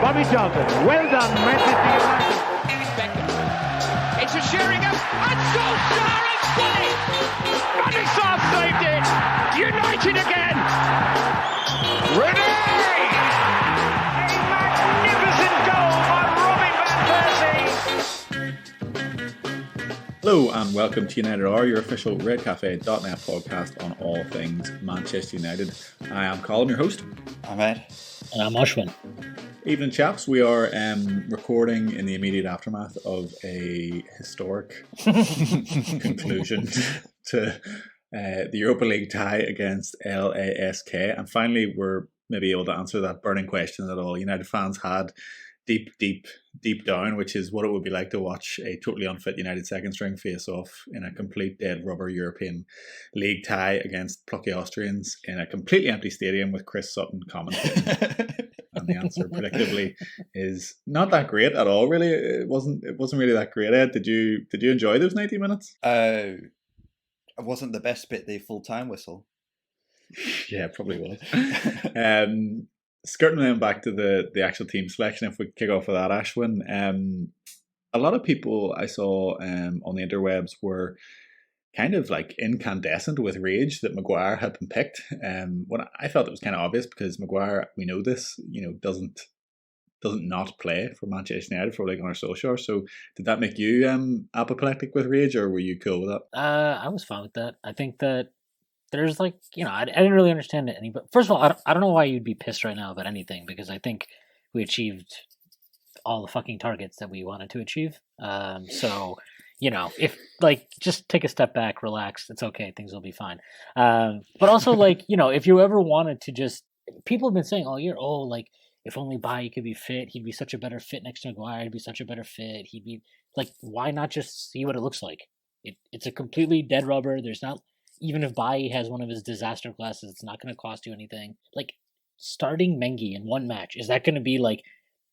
Bobby Charlton. Well done, Manchester United. Beckham. It's a Sheringham. And Solskjaer has done it. And it's half saved it. United again. Ready. A magnificent goal by Robin van Persie. Hello and welcome to United Are, your official redcafe.net podcast on all things Manchester United. I am Colm, your host. I'm Ed. And I'm Ashwin. Evening, chaps. We are recording in the immediate aftermath of a historic conclusion to the Europa League tie against LASK. And finally, we're maybe able to answer that burning question that all United fans had deep down, which is what it would be like to watch a totally unfit United second string face off in a complete dead rubber European League tie against plucky Austrians in a completely empty stadium with Chris Sutton commentating. And the answer, predictably, is not that great at all. Really, it wasn't really that great. Ed, did you enjoy those 90 minutes? It wasn't the best bit, the full time whistle. Yeah, it probably was. Skirting then back to the actual team selection, if we kick off with that, Ashwin, a lot of people I saw on the interwebs were kind of like incandescent with rage that Maguire had been picked. When I felt it was kind of obvious because Maguire, we know this, doesn't not play for Manchester United for Ole Gunnar Solskjaer. So did that make you apoplectic with rage, or were you cool with that? I was fine with that. I think that there's I didn't really understand it. But first of all, I don't know why you'd be pissed right now about anything, because I think we achieved all the fucking targets that we wanted to achieve. So, if just take a step back, relax, it's okay, things will be fine. But also if you ever wanted to just, people have been saying all year, if only Bailly could be fit, he'd be such a better fit next to Maguire, he'd be such a better fit, he'd be why not just see what it looks like? It's a completely dead rubber. There's not, even if Bailly has one of his disaster classes, it's not going to cost you anything. Starting Mengi in one match, is that going to be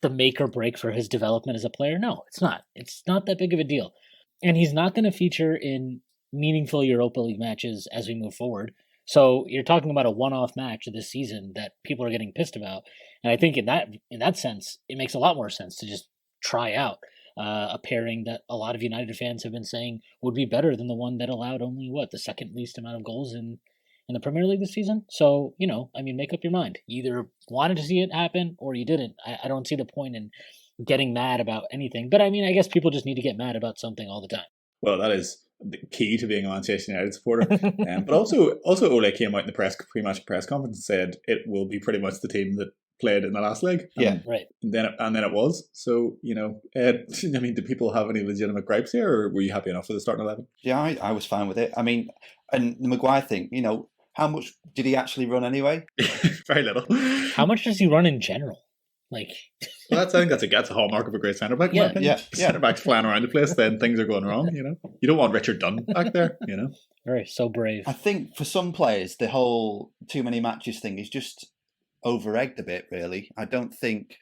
the make or break for his development as a player? No, it's not. It's not that big of a deal. And he's not going to feature in meaningful Europa League matches as we move forward. So you're talking about a one-off match this season that people are getting pissed about. And I think in that sense, it makes a lot more sense to just try out a pairing that a lot of United fans have been saying would be better than the one that allowed only the second least amount of goals in the Premier League this season. So, make up your mind. You either wanted to see it happen or you didn't. I don't see the point in getting mad about anything. But I guess people just need to get mad about something all the time. Well, that is the key to being a Manchester United supporter. But also Ole came out in the pre-match press conference and said it will be pretty much the team that played in the last leg. Yeah, right. And then it was. So, do people have any legitimate gripes here, or were you happy enough with the starting 11? Yeah, I was fine with it. And the Maguire thing, how much did he actually run anyway? Very little. How much does he run in general? Well, I think that's a hallmark of a great centre back. Yeah. Centre backs flying around the place, then things are going wrong. You don't want Richard Dunn back there. Right, so brave. I think for some players, the whole too many matches thing is just over-egged a bit, really. I don't think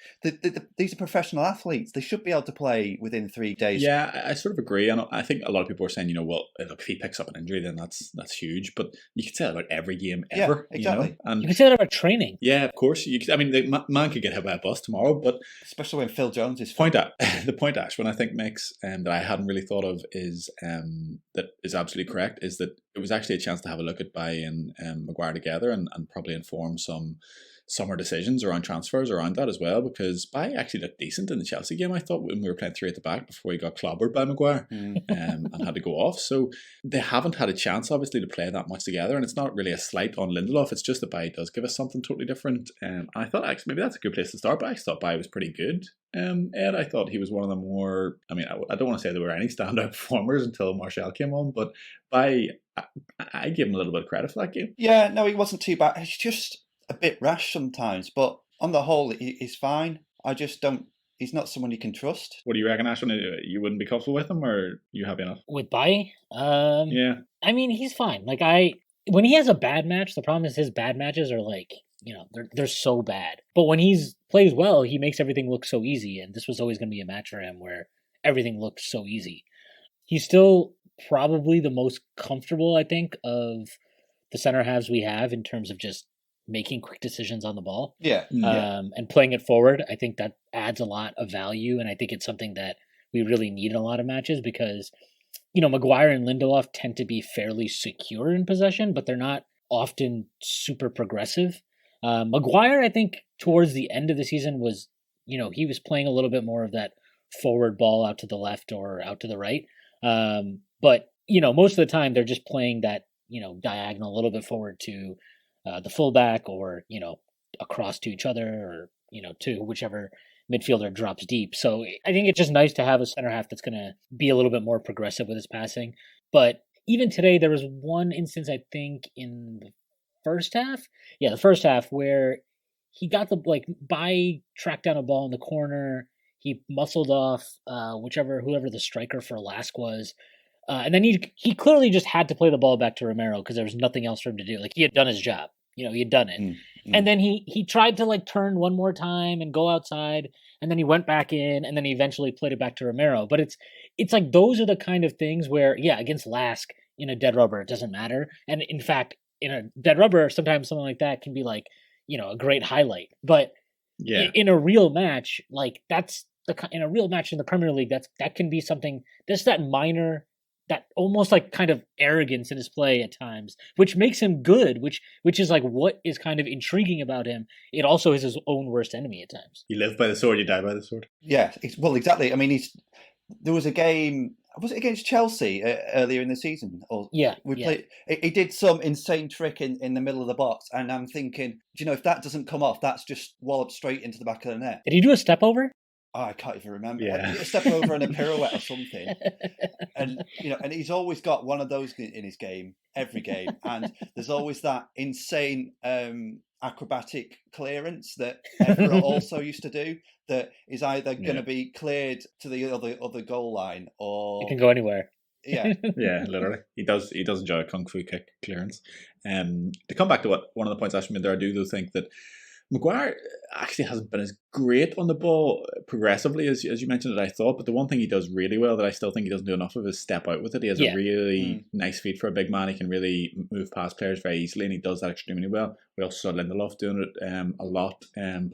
these are professional athletes. They should be able to play within 3 days. Yeah, I sort of agree. And I think a lot of people are saying, look, if he picks up an injury, then that's huge. But you could say that about every game ever. Yeah, exactly. And you could say that about training. Yeah, of course. The man could get hit by a bus tomorrow, but especially when Phil Jones is the point Ashwin I think makes that I hadn't really thought of is that is absolutely correct, is that it was actually a chance to have a look at Bailly and Maguire together and probably inform some summer decisions around transfers around that as well, because Bailly actually looked decent in the Chelsea game, I thought, when we were playing three at the back before he got clobbered by Maguire and had to go off. So they haven't had a chance, obviously, to play that much together, and it's not really a slight on Lindelof, it's just that Bailly does give us something totally different. I thought actually maybe that's a good place to start, but I actually thought Bailly was pretty good. Ed, I thought he was one of the more, I don't want to say there were any standout performers until Martial came on, but Bailly, I give him a little bit of credit for that game. Yeah, no, he wasn't too bad. He's just a bit rash sometimes, but on the whole, he's fine. I just don't. He's not someone you can trust. What do you reckon, Ashwin? You wouldn't be comfortable with him, or are you happy enough? With Bailly? Yeah. He's fine. When he has a bad match, the problem is his bad matches are they're so bad. But when he plays well, he makes everything look so easy, and this was always going to be a match for him where everything looked so easy. He's still probably the most comfortable, I think, of the center halves we have in terms of just making quick decisions on the ball. Yeah. And playing it forward, I think that adds a lot of value, and I think it's something that we really need in a lot of matches because, Maguire and Lindelof tend to be fairly secure in possession, but they're not often super progressive. Maguire, I think, towards the end of the season was, he was playing a little bit more of that forward ball out to the left or out to the right. But, most of the time they're just playing that, diagonal a little bit forward to the fullback or, across to each other or, to whichever midfielder drops deep. So I think it's just nice to have a center half that's going to be a little bit more progressive with his passing. But even today, there was one instance, I think, in the first half. Yeah, the first half where he got tracked down a ball in the corner. He muscled off whoever the striker for LASK was. And then he clearly just had to play the ball back to Romero because there was nothing else for him to do. Like, he had done his job. He had done it. And then he tried to turn one more time and go outside, and then he went back in, and then he eventually played it back to Romero. But it's like those are the kind of things where, yeah, against LASK in a dead rubber, it doesn't matter. And in fact, in a dead rubber, sometimes something like that can be a great highlight. But in a real match, in a real match in the Premier League, that can be something. There's that minor, that almost kind of arrogance in his play at times, which makes him good, which is what is kind of intriguing about him. It also is his own worst enemy at times. You live by the sword, you die by the sword. Yeah, well, exactly. I mean, there was a game, was it against Chelsea earlier in the season? Played. He did some insane trick in the middle of the box, and I'm thinking, if that doesn't come off, that's just walloped straight into the back of the net. Did he do a step over? Oh, I can't even remember. Yeah. A step over and a pirouette or something. And and he's always got one of those in his game, every game. And there's always that insane acrobatic clearance that Evra also used to do, that is either going to be cleared to the other goal line, or it can go anywhere. Yeah. Yeah, literally. He does enjoy a kung fu kick clearance. To come back to what one of the points Ashwin made there, I do think that Maguire actually hasn't been as great on the ball progressively as you mentioned it, I thought. But the one thing he does really well that I still think he doesn't do enough of is step out with it. He has a really nice feet for a big man. He can really move past players very easily, and he does that extremely well. We also saw Lindelof doing it a lot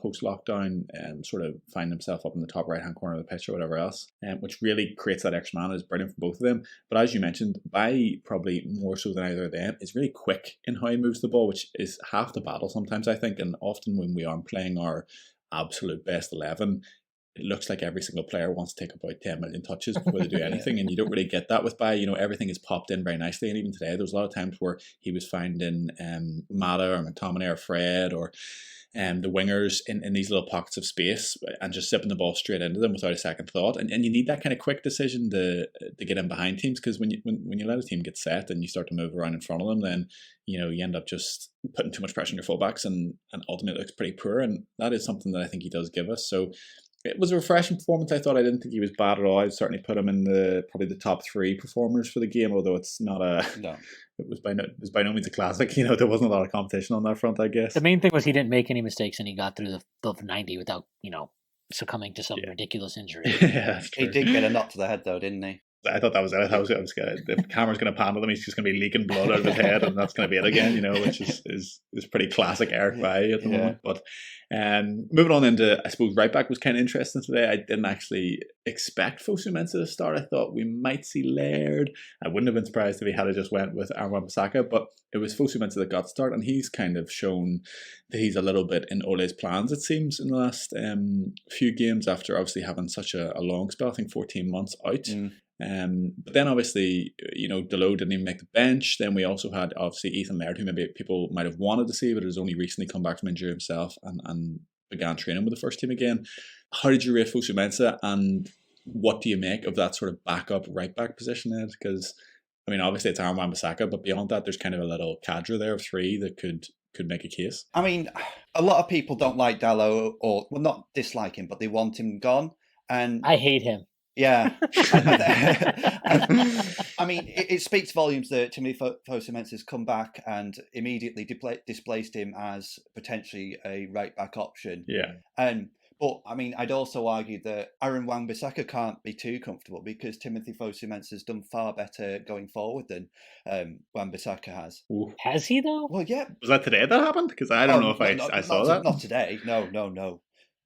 post-lockdown, sort of find himself up in the top right-hand corner of the pitch or whatever else, which really creates that extra man. Is brilliant for both of them. But as you mentioned, by probably more so than either of them, is really quick in how he moves the ball, which is half the battle sometimes, I think. And often when we aren't playing our absolute best 11, it looks like every single player wants to take about 10 million touches before they do anything, and you don't really get that with Baye. Everything is popped in very nicely, and even today there was a lot of times where he was finding Mata or McTominay or Fred or the wingers in these little pockets of space and just zipping the ball straight into them without a second thought. And you need that kind of quick decision to get in behind teams, because when you let a team get set and you start to move around in front of them, then you end up just putting too much pressure on your fullbacks, and ultimately it looks pretty poor. And that is something that I think he does give us. So it was a refreshing performance. I thought. I didn't think he was bad at all. I'd certainly put him in probably the top 3 performers for the game, although it's not it was by no means a classic. There wasn't a lot of competition on that front, I guess. The main thing was he didn't make any mistakes, and he got through the 90 without succumbing to some ridiculous injury. Yeah, that's true. He did get a knock to the head though, didn't he? I thought that was it. I was if the camera's going to pan on him, he's just going to be leaking blood out of his head, and that's going to be it again, which is pretty classic Eric Baye at the moment. But moving on into, I suppose, right back was kind of interesting today. I didn't actually expect Fosu Mensah to start. I thought we might see Laird. I wouldn't have been surprised if he had just went with Aaron Wan-Bissaka, but it was Fosu Mensah that got started, and he's kind of shown that he's a little bit in Ole's plans, it seems, in the last few games, after obviously having such a long spell. I think 14 months out. But then obviously, Delot didn't even make the bench. Then we also had obviously Ethan Laird, who maybe people might have wanted to see, but has only recently come back from injury himself and began training with the first team again. How did you rate Fosu Mensah, and what do you make of that sort of backup right back position, Ed? Because obviously it's Aaron Wan-Bissaka, but beyond that, there's kind of a little cadre there of 3 that could make a case. A lot of people don't like Dalot, or not dislike him, but they want him gone. And I hate him. Yeah. It speaks volumes that Timothy Fosu Mensah has come back and immediately displaced him as potentially a right back option. Yeah. But I mean, I'd also argue that Aaron Wan-Bissaka can't be too comfortable because Timothy Fosu-Mensah has done far better going forward than Wan-Bissaka has. Ooh. Has he though? Well, yeah. Was that today that happened? Because I don't know if I saw that. Not today. No.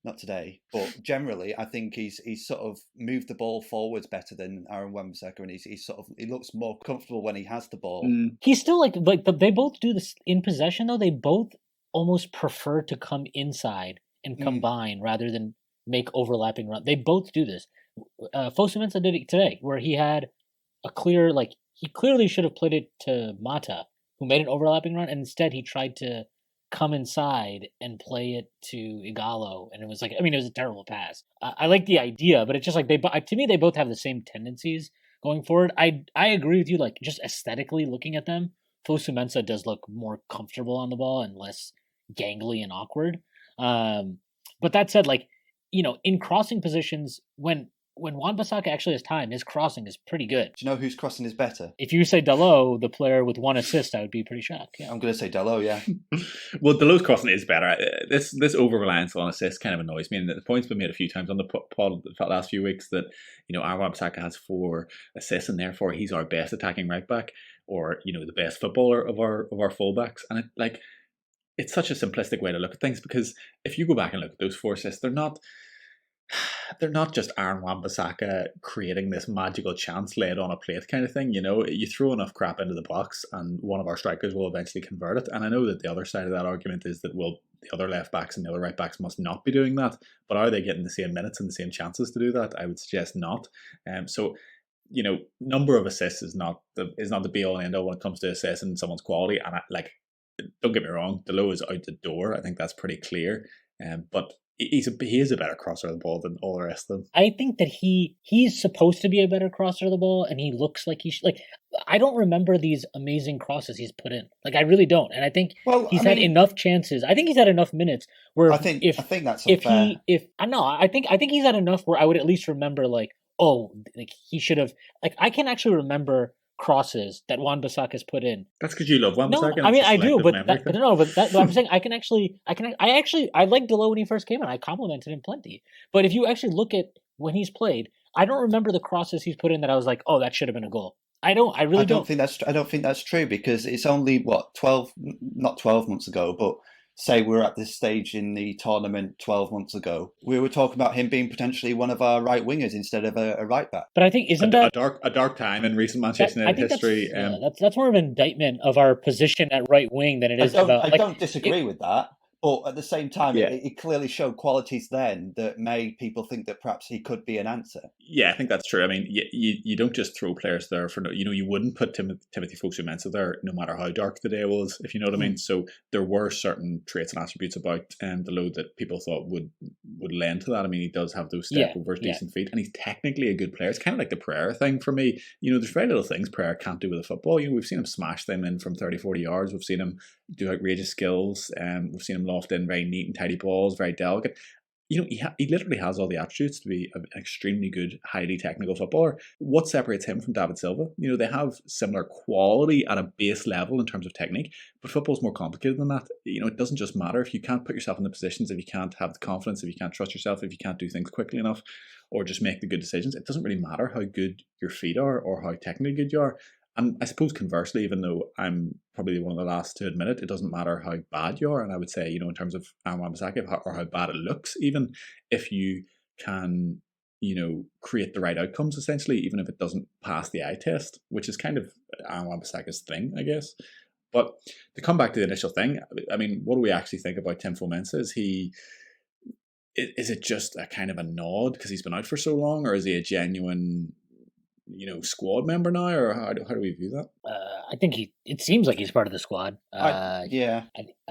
Not today. But generally, I think he's sort of moved the ball forwards better than Aaron Wan-Bissaka, and he looks more comfortable when he has the ball. He's still like they both do this in possession though. They both almost prefer to come inside and combine rather than make overlapping runs. They both do this. Fosu-Mensah did it today, where he had a clear he clearly should have played it to Mata, who made an overlapping run, and instead he tried to come inside and play it to Igalo, and it was it was a terrible pass. I like the idea, but it's just to me they both have the same tendencies going forward. I agree with you, just aesthetically looking at them, Fosu-Mensah does look more comfortable on the ball and less gangly and awkward. But that said, in crossing positions, when Wan-Bissaka actually has time, his crossing is pretty good. Do you know whose crossing is better? If you say Dalot, the player with 1 assist, I would be pretty shocked. Yeah. I'm going to say Dalot, yeah. Well, Dalot's crossing is better. This over-reliance on assists kind of annoys me. And the point's been made a few times on the pod the last few weeks that, Aaron Wan-Bissaka has 4 assists and therefore he's our best attacking right back or, the best footballer of our fullbacks. And it's such a simplistic way to look at things because if you go back and look at those 4 assists, they're not just Aaron Wan-Bissaka creating this magical chance laid on a plate kind of thing. You throw enough crap into the box and one of our strikers will eventually convert it. And I know that the other side of that argument is that, the other left backs and the other right backs must not be doing that. But are they getting the same minutes and the same chances to do that? I would suggest not. So, number of assists is not the be all and end all when it comes to assessing someone's quality. And don't get me wrong, Dalot is out the door. I think that's pretty clear. But he is a better crosser of the ball than all the rest of them. I think that he's supposed to be a better crosser of the ball, and he looks like I don't remember these amazing crosses he's put in. I really don't. And I think he's had enough chances. I think he's had enough minutes where I think that's unfair. I think he's had enough where I would at least remember he should have I can actually remember crosses that Wan-Bissaka has put in. That's because you love Wan-Bissaka. No, I do, but I'm saying I liked Dalot when he first came in. I complimented him plenty. But if you actually look at when he's played, I don't remember the crosses he's put in that I was like, oh, that should have been a goal. I don't think that's true because it's only not 12 months ago, but say we're at this stage in the tournament 12 months ago, we were talking about him being potentially one of our right wingers instead of a right back. But I think a dark time in recent Manchester United history. That's more of an indictment of our position at right wing than it is about. I don't disagree with that. But at the same time, it clearly showed qualities then that made people think that perhaps he could be an answer. Yeah, I think that's true. I mean, you don't just throw players there for you wouldn't put Timothy Fosu-Mensah there no matter how dark the day was, if you know what I mean. So there were certain traits and attributes about Dalot that people thought would lend to that. I mean, he does have those step overs, decent feet, and he's technically a good player. It's kind of like the Pereira thing for me. There's very little things Pereira can't do with a football. We've seen him smash them in from 30, 40 yards. We've seen him do outrageous skills. We've seen him loft in very neat and tidy balls, very delicate. He literally has all the attributes to be an extremely good, highly technical footballer. What separates him from David Silva? They have similar quality at a base level in terms of technique, but football's more complicated than that. It doesn't just matter if you can't put yourself in the positions, if you can't have the confidence, if you can't trust yourself, if you can't do things quickly enough, or just make the good decisions. It doesn't really matter how good your feet are or how technically good you are. And I suppose conversely, even though I'm probably one of the last to admit it, it doesn't matter how bad you are. And I would say, in terms of Aaron Wan-Bissaka or how bad it looks, even if you can, create the right outcomes, essentially, even if it doesn't pass the eye test, which is kind of Aaron Wan-Bissaka's thing, I guess. But to come back to the initial thing, I mean, what do we actually think about Tim Fosu-Mensah? Is it just a kind of a nod because he's been out for so long, or is he a genuine squad member now, or how do we view that? I think it seems like he's part of the squad. I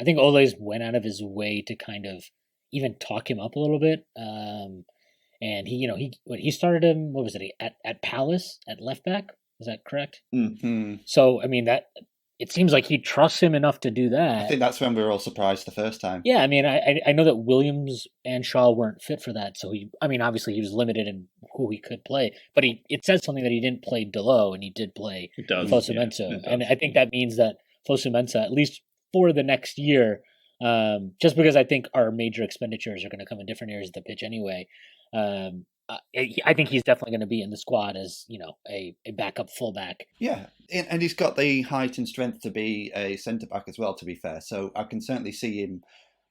think Ole's went out of his way to kind of even talk him up a little bit. And he started him, what was it, at Palace at left back? Is that correct? Mm-hmm. So, I mean, that it seems like he trusts him enough to do that. I think that's when we were all surprised the first time. Yeah, I mean, I know that Williams and Shaw weren't fit for that, so obviously he was limited in who he could play, but it says something that he didn't play Dalot and he did play Fosu-Mensah, and I think that means that Fosu-Mensah, at least for the next year, just because I think our major expenditures are going to come in different areas of the pitch anyway. I think he's definitely going to be in the squad as, a backup fullback. Yeah, and he's got the height and strength to be a centre-back as well, to be fair. So I can certainly see him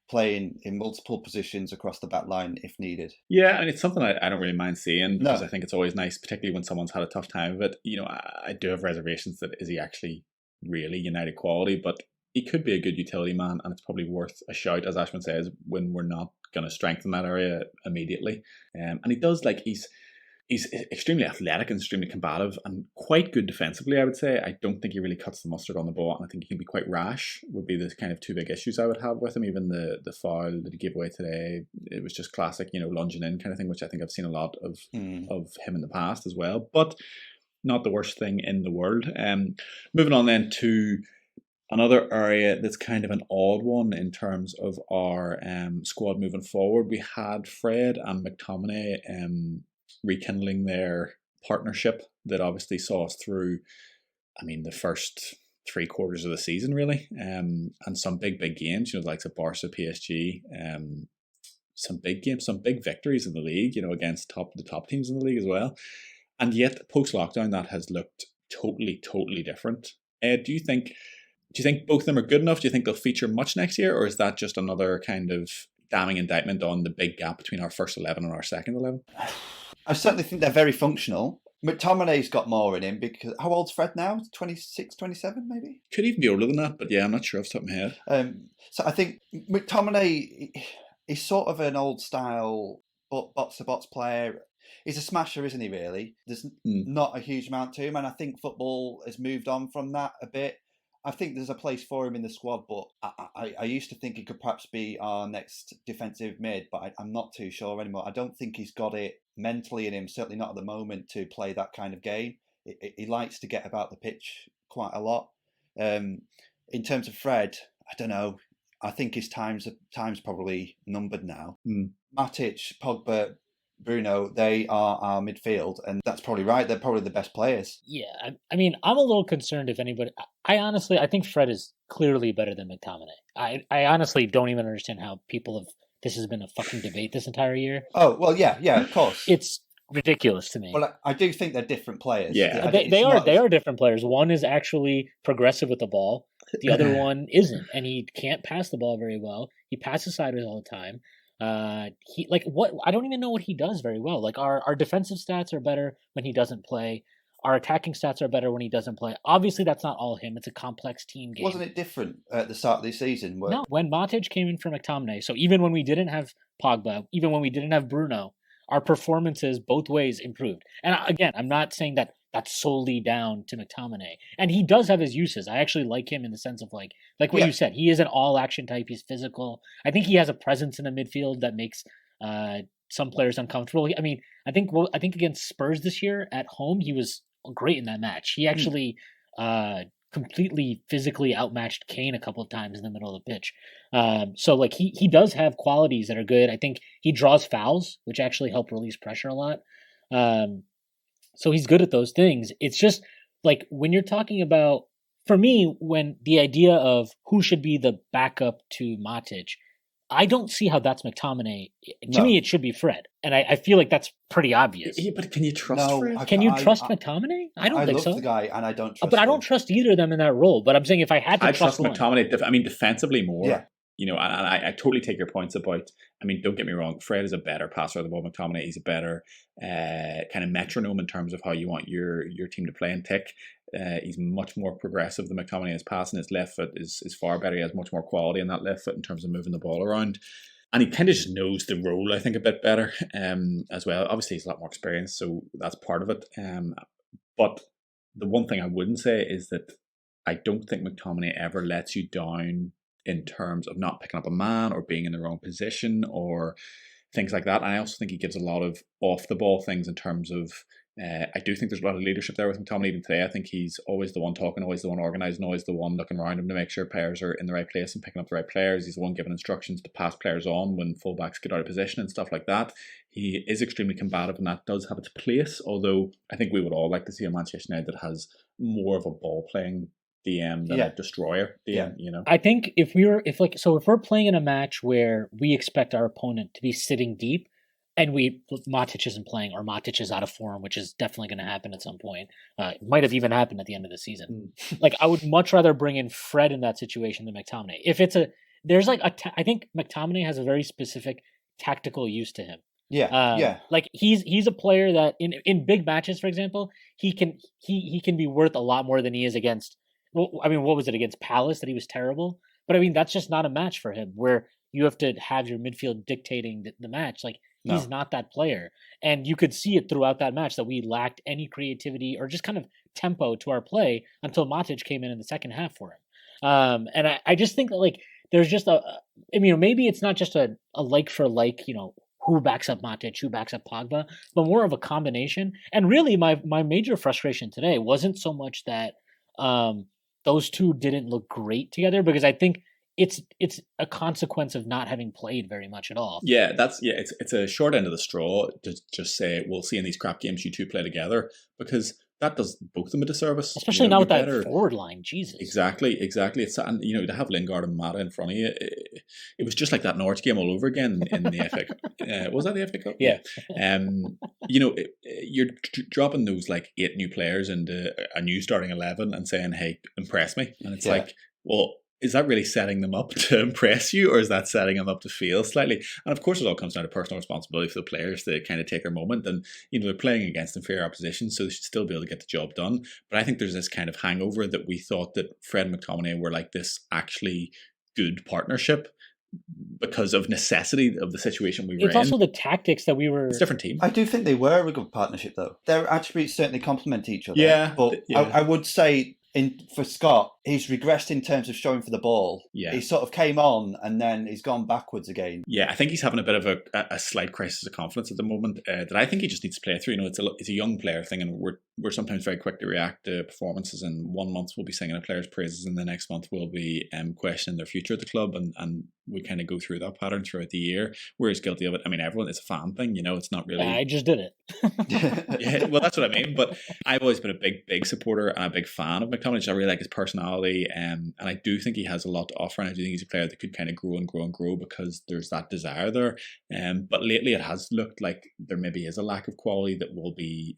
playing in multiple positions across the back line if needed. Yeah, and it's something I don't really mind seeing, because No. I think it's always nice, particularly when someone's had a tough time of it. I do have reservations that is he actually really United quality, but he could be a good utility man, and it's probably worth a shout, as Ashwin says, when we're not going to strengthen that area immediately. And he does, he's extremely athletic and extremely combative and quite good defensively, I would say. I don't think he really cuts the mustard on the ball, and I think he can be quite rash, would be the kind of two big issues I would have with him. Even the foul that he gave away today, it was just classic, lunging in kind of thing, which I think I've seen a lot of him in the past as well. But not the worst thing in the world. Moving on then to another area that's kind of an odd one in terms of our squad moving forward. We had Fred and McTominay rekindling their partnership that obviously saw us through, the first 3 quarters of the season, really, and some big games, the likes of Barca, PSG, some big games, some big victories in the league, against the top teams in the league as well. And yet, post-lockdown, that has looked totally different. Do you think both of them are good enough? Do you think they'll feature much next year, or is that just another kind of damning indictment on the big gap between our first 11 and our second 11? I certainly think they're very functional. McTominay's got more in him because how old's Fred now? 26, 27 maybe? Could even be older than that, but yeah, I'm not sure off the top of my head. So I think McTominay is sort of an old style box-to-box player. He's a smasher, isn't he, really? There's not a huge amount to him, and I think football has moved on from that a bit. I think there's a place for him in the squad, but I used to think he could perhaps be our next defensive mid, but I'm not too sure anymore. I don't think he's got it mentally in him, certainly not at the moment, to play that kind of game. He likes to get about the pitch quite a lot. In terms of Fred, I don't know. I think his time's probably numbered now. Matic, Pogba, Bruno, they are our midfield, and that's probably right. They're probably the best players. Yeah, I'm a little concerned if anybody... I think Fred is clearly better than McTominay. I honestly don't even understand how this has been a fucking debate this entire year. Oh, well, yeah, of course. It's ridiculous to me. Well, I do think they're different players. Yeah. They are different players. One is actually progressive with the ball. The other one isn't, and he can't pass the ball very well. He passes sideways all the time. I don't even know what he does very well. Like our defensive stats are better when he doesn't play. Our attacking stats are better when he doesn't play. Obviously, that's not all him. It's a complex team game. Wasn't it different at the start of the season? No, when Matic came in for McTominay, so even when we didn't have Pogba, even when we didn't have Bruno, our performances both ways improved. And again, I'm not saying that that's solely down to McTominay. And he does have his uses. I actually like him in the sense of like what you said. He is an all-action type. He's physical. I think he has a presence in the midfield that makes some players uncomfortable. I think against Spurs this year at home, he was great in that match. He actually completely physically outmatched Kane a couple of times in the middle of the pitch. So he does have qualities that are good. I think he draws fouls, which actually help release pressure a lot. So he's good at those things. It's just like when you're talking about, for me, when the idea of who should be the backup to Matic, I don't see how that's McTominay. To me, it should be Fred. And I feel like that's pretty obvious. Yeah, but can you trust Fred? Can you trust McTominay? I don't think so. I love the guy, and I don't trust But I him. don't trust either of them in that role. But I'm saying if I had to I trust one. McTominay, defensively more. Yeah. And I totally take your points about, don't get me wrong, Fred is a better passer of the ball. McTominay, he's a better kind of metronome in terms of how you want your team to play and tick. He's much more progressive than McTominay. His passing, his left foot is far better. He has much more quality in that left foot in terms of moving the ball around. And he kind of just knows the role, I think, a bit better as well. Obviously, he's a lot more experienced, so that's part of it. But the one thing I wouldn't say is that I don't think McTominay ever lets you down in terms of not picking up a man or being in the wrong position or things like that. And I also think he gives a lot of off-the-ball things in terms of, I do think there's a lot of leadership there with McTominay even today. I think he's always the one talking, always the one organising, always the one looking around him to make sure players are in the right place and picking up the right players. He's the one giving instructions to pass players on when fullbacks get out of position and stuff like that. He is extremely combative, and that does have its place, although I think we would all like to see a Manchester United that has more of a ball-playing DM than a destroyer DM. You know, I think if we're playing in a match where we expect our opponent to be sitting deep, and Matic isn't playing, or Matic is out of form, which is definitely going to happen at some point. It might have even happened at the end of the season. Like, I would much rather bring in Fred in that situation than McTominay. If it's I think McTominay has a very specific tactical use to him. Like, he's a player that in big matches, for example, he can be worth a lot more than he is against. Well, I mean, what was it against Palace that he was terrible? But I mean, that's just not a match for him where you have to have your midfield dictating the match. Like, he's not that player. And you could see it throughout that match that we lacked any creativity or just kind of tempo to our play until Matic came in the second half for him. And I just think that, like, there's just maybe it's not just a like for like, who backs up Matic, who backs up Pogba, but more of a combination. And really, my major frustration today wasn't so much that those two didn't look great together, because I think it's a consequence of not having played very much at all. Yeah, it's a short end of the straw to just say, we'll see in these crap games you two play together, because that does both of them a disservice. Especially now with that forward line, Jesus. Exactly. It's, and to have Lingard and Mata in front of you, it was just like that Norwich game all over again in the FA Cup. Was that the FA Cup? Yeah. You're dropping those like 8 new players into a new starting 11 and saying, "Hey, impress me," and it's like, well, is that really setting them up to impress you, or is that setting them up to fail slightly? And of course, it all comes down to personal responsibility for the players to kind of take their moment. And, they're playing against inferior opposition, so they should still be able to get the job done. But I think there's this kind of hangover that we thought that Fred and McTominay were like this actually good partnership because of necessity of the situation we were in. It's also the tactics that we were... It's a different team. I do think they were a good partnership, though. Their attributes certainly complement each other. Yeah. But I would say... for Scott, he's regressed in terms of showing for the ball. Yeah. He sort of came on and then he's gone backwards again. Yeah, I think he's having a bit of a slight crisis of confidence at the moment that I think he just needs to play through. It's a young player thing, and we're sometimes very quick to react to performances, and 1 month we'll be singing a player's praises and the next month we'll be questioning their future at the club, and we kind of go through that pattern throughout the year. We're as guilty of it. I mean, everyone, it's a fan thing, it's not really... I just did it. Yeah, well, that's what I mean, but I've always been a big supporter and a big fan of McTominay. I really like his personality, and I do think he has a lot to offer, and I do think he's a player that could kind of grow and grow and grow because there's that desire there. But lately it has looked like there maybe is a lack of quality that will be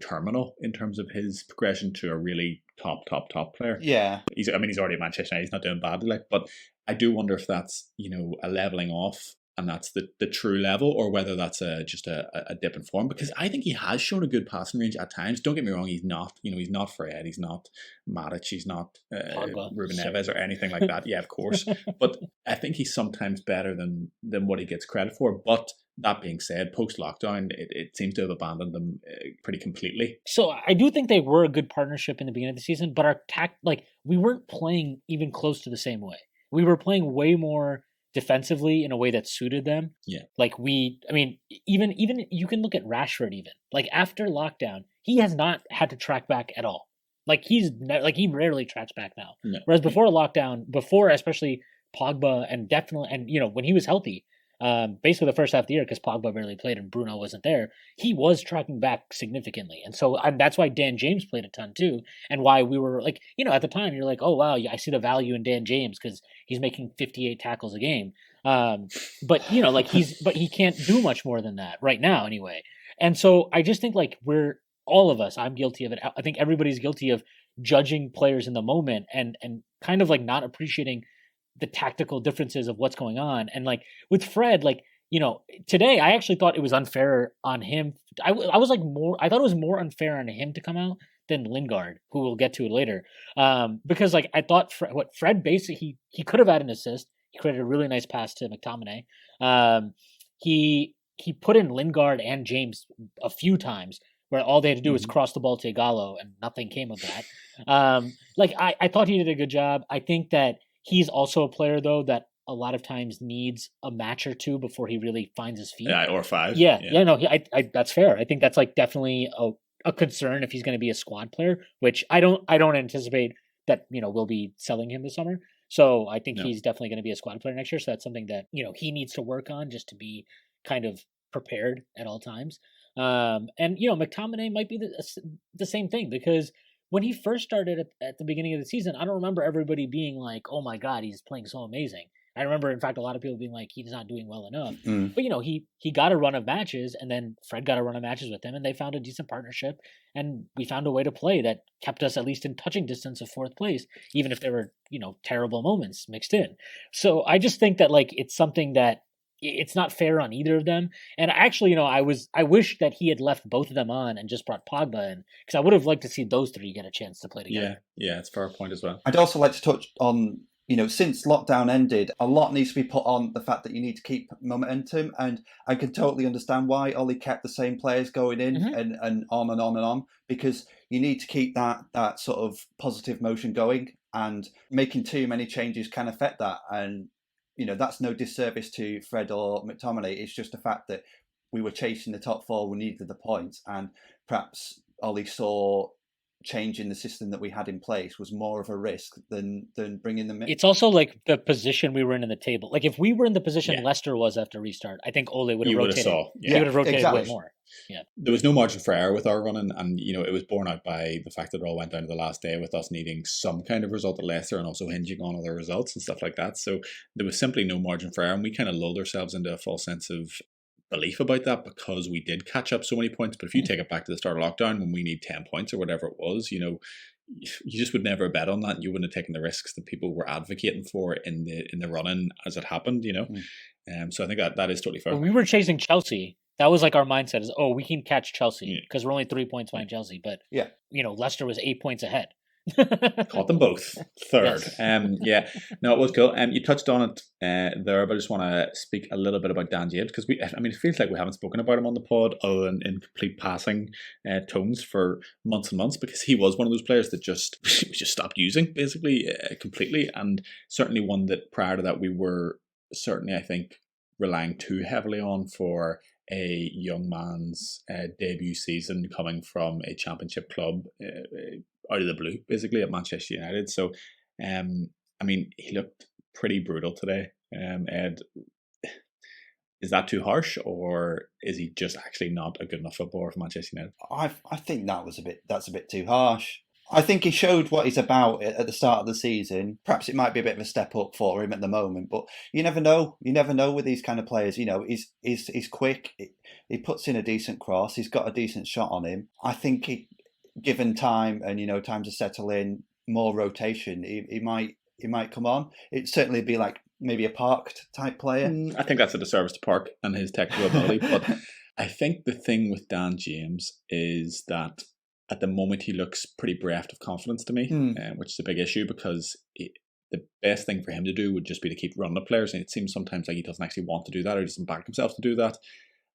terminal in terms of his progression to a really top player. Yeah. He's already at Manchester United, he's not doing badly, but I do wonder if that's, a leveling off, and that's the true level, or whether that's just a dip in form, because I think he has shown a good passing range at times. Don't get me wrong, he's not, he's not Fred, he's not Matic, he's not Ruben Neves or anything like that. Yeah, of course. But I think he's sometimes better than what he gets credit for. But that being said, post-lockdown, it seems to have abandoned them pretty completely. So I do think they were a good partnership in the beginning of the season, but we weren't playing even close to the same way. We were playing way more defensively in a way that suited them. Yeah. Even you can look at Rashford even. Like, after lockdown, he has not had to track back at all. Like, he rarely tracks back now. No. Whereas before lockdown, especially Pogba and when he was healthy, basically the first half of the year, because Pogba barely played and Bruno wasn't there, he was tracking back significantly. And that's why Dan James played a ton too, and why we were like, at the time, you're like, oh wow, I see the value in Dan James because he's making 58 tackles a game. But he can't do much more than that right now anyway. And so I just think, like, I'm guilty of it. I think everybody's guilty of judging players in the moment and kind of like not appreciating the tactical differences of what's going on. And like with Fred, today I actually thought it was unfair on him. I thought it was more unfair on him to come out than Lingard, who we'll get to later. Because I thought Fred basically, he could have had an assist. He created a really nice pass to McTominay. He put in Lingard and James a few times where all they had to do was cross the ball to Igalo and nothing came of that. I thought he did a good job. I think that he's also a player, though, that a lot of times needs a match or two before he really finds his feet. Yeah, or 5. Yeah. That's fair. I think that's definitely a concern if he's going to be a squad player, which I don't anticipate that we'll be selling him this summer. So I think he's definitely going to be a squad player next year. So that's something that he needs to work on just to be kind of prepared at all times. And McTominay might be the same thing, because when he first started at the beginning of the season, I don't remember everybody being like, "Oh my God, he's playing so amazing." I remember, in fact, a lot of people being like, "He's not doing well enough." But he got a run of matches, and then Fred got a run of matches with him, and they found a decent partnership, and we found a way to play that kept us at least in touching distance of fourth place, even if there were terrible moments mixed in. So I just think that like it's something that it's not fair on either of them. And actually, I wish that he had left both of them on and just brought Pogba in, because I would have liked to see those three get a chance to play together. Yeah, it's a fair point as well. I'd also like to touch on, since lockdown ended, a lot needs to be put on the fact that you need to keep momentum. And I can totally understand why Ollie kept the same players going in and on and on and on, because you need to keep that sort of positive motion going, and making too many changes can affect that. And that's no disservice to Fred or McTominay. It's just the fact that we were chasing the top four, we needed the points, and perhaps Ollie saw changing the system that we had in place was more of a risk than bringing them in. It's also like the position we were in the table. Like if we were in the position Leicester was after restart, I think Ole would have rotated. He would have rotated way more. Yeah, there was no margin for error with our running, and it was borne out by the fact that it all went down to the last day with us needing some kind of result at Leicester and also hinging on other results and stuff like that. So there was simply no margin for error, and we kind of lulled ourselves into a false sense of belief about that because we did catch up so many points. But if you take it back to the start of lockdown when we need 10 points or whatever it was, you just would never bet on that, and you wouldn't have taken the risks that people were advocating for in the run-in as it happened. So I think that is totally fair. When we were chasing Chelsea, that was like our mindset is, we can catch Chelsea because we're only 3 points behind Chelsea. But Leicester was 8 points ahead. Caught them both. Third. Yes. No, it was cool. You touched on it there, but I just want to speak a little bit about Dan James, because it feels like we haven't spoken about him on the pod other than in complete passing tones for months and months, because he was one of those players that just stopped using basically completely, and certainly one that prior to that we were certainly, I think, relying too heavily on for a young man's debut season coming from a championship club out of the blue, basically, at Manchester United. So, he looked pretty brutal today. Ed, is that too harsh, or is he just actually not a good enough footballer for Manchester United? I think that's a bit too harsh. I think he showed what he's about at the start of the season. Perhaps it might be a bit of a step up for him at the moment, but you never know. You never know with these kind of players. He's quick. He puts in a decent cross. He's got a decent shot on him. I think given time and time to settle in, more rotation, he might come on. It'd certainly be like maybe a Parked type player. I think that's a disservice to Park and his technical ability. But I think the thing with Dan James is that at the moment he looks pretty bereft of confidence to me, which is a big issue, because the best thing for him to do would just be to keep running at players, and it seems sometimes like he doesn't actually want to do that, or he doesn't back himself to do that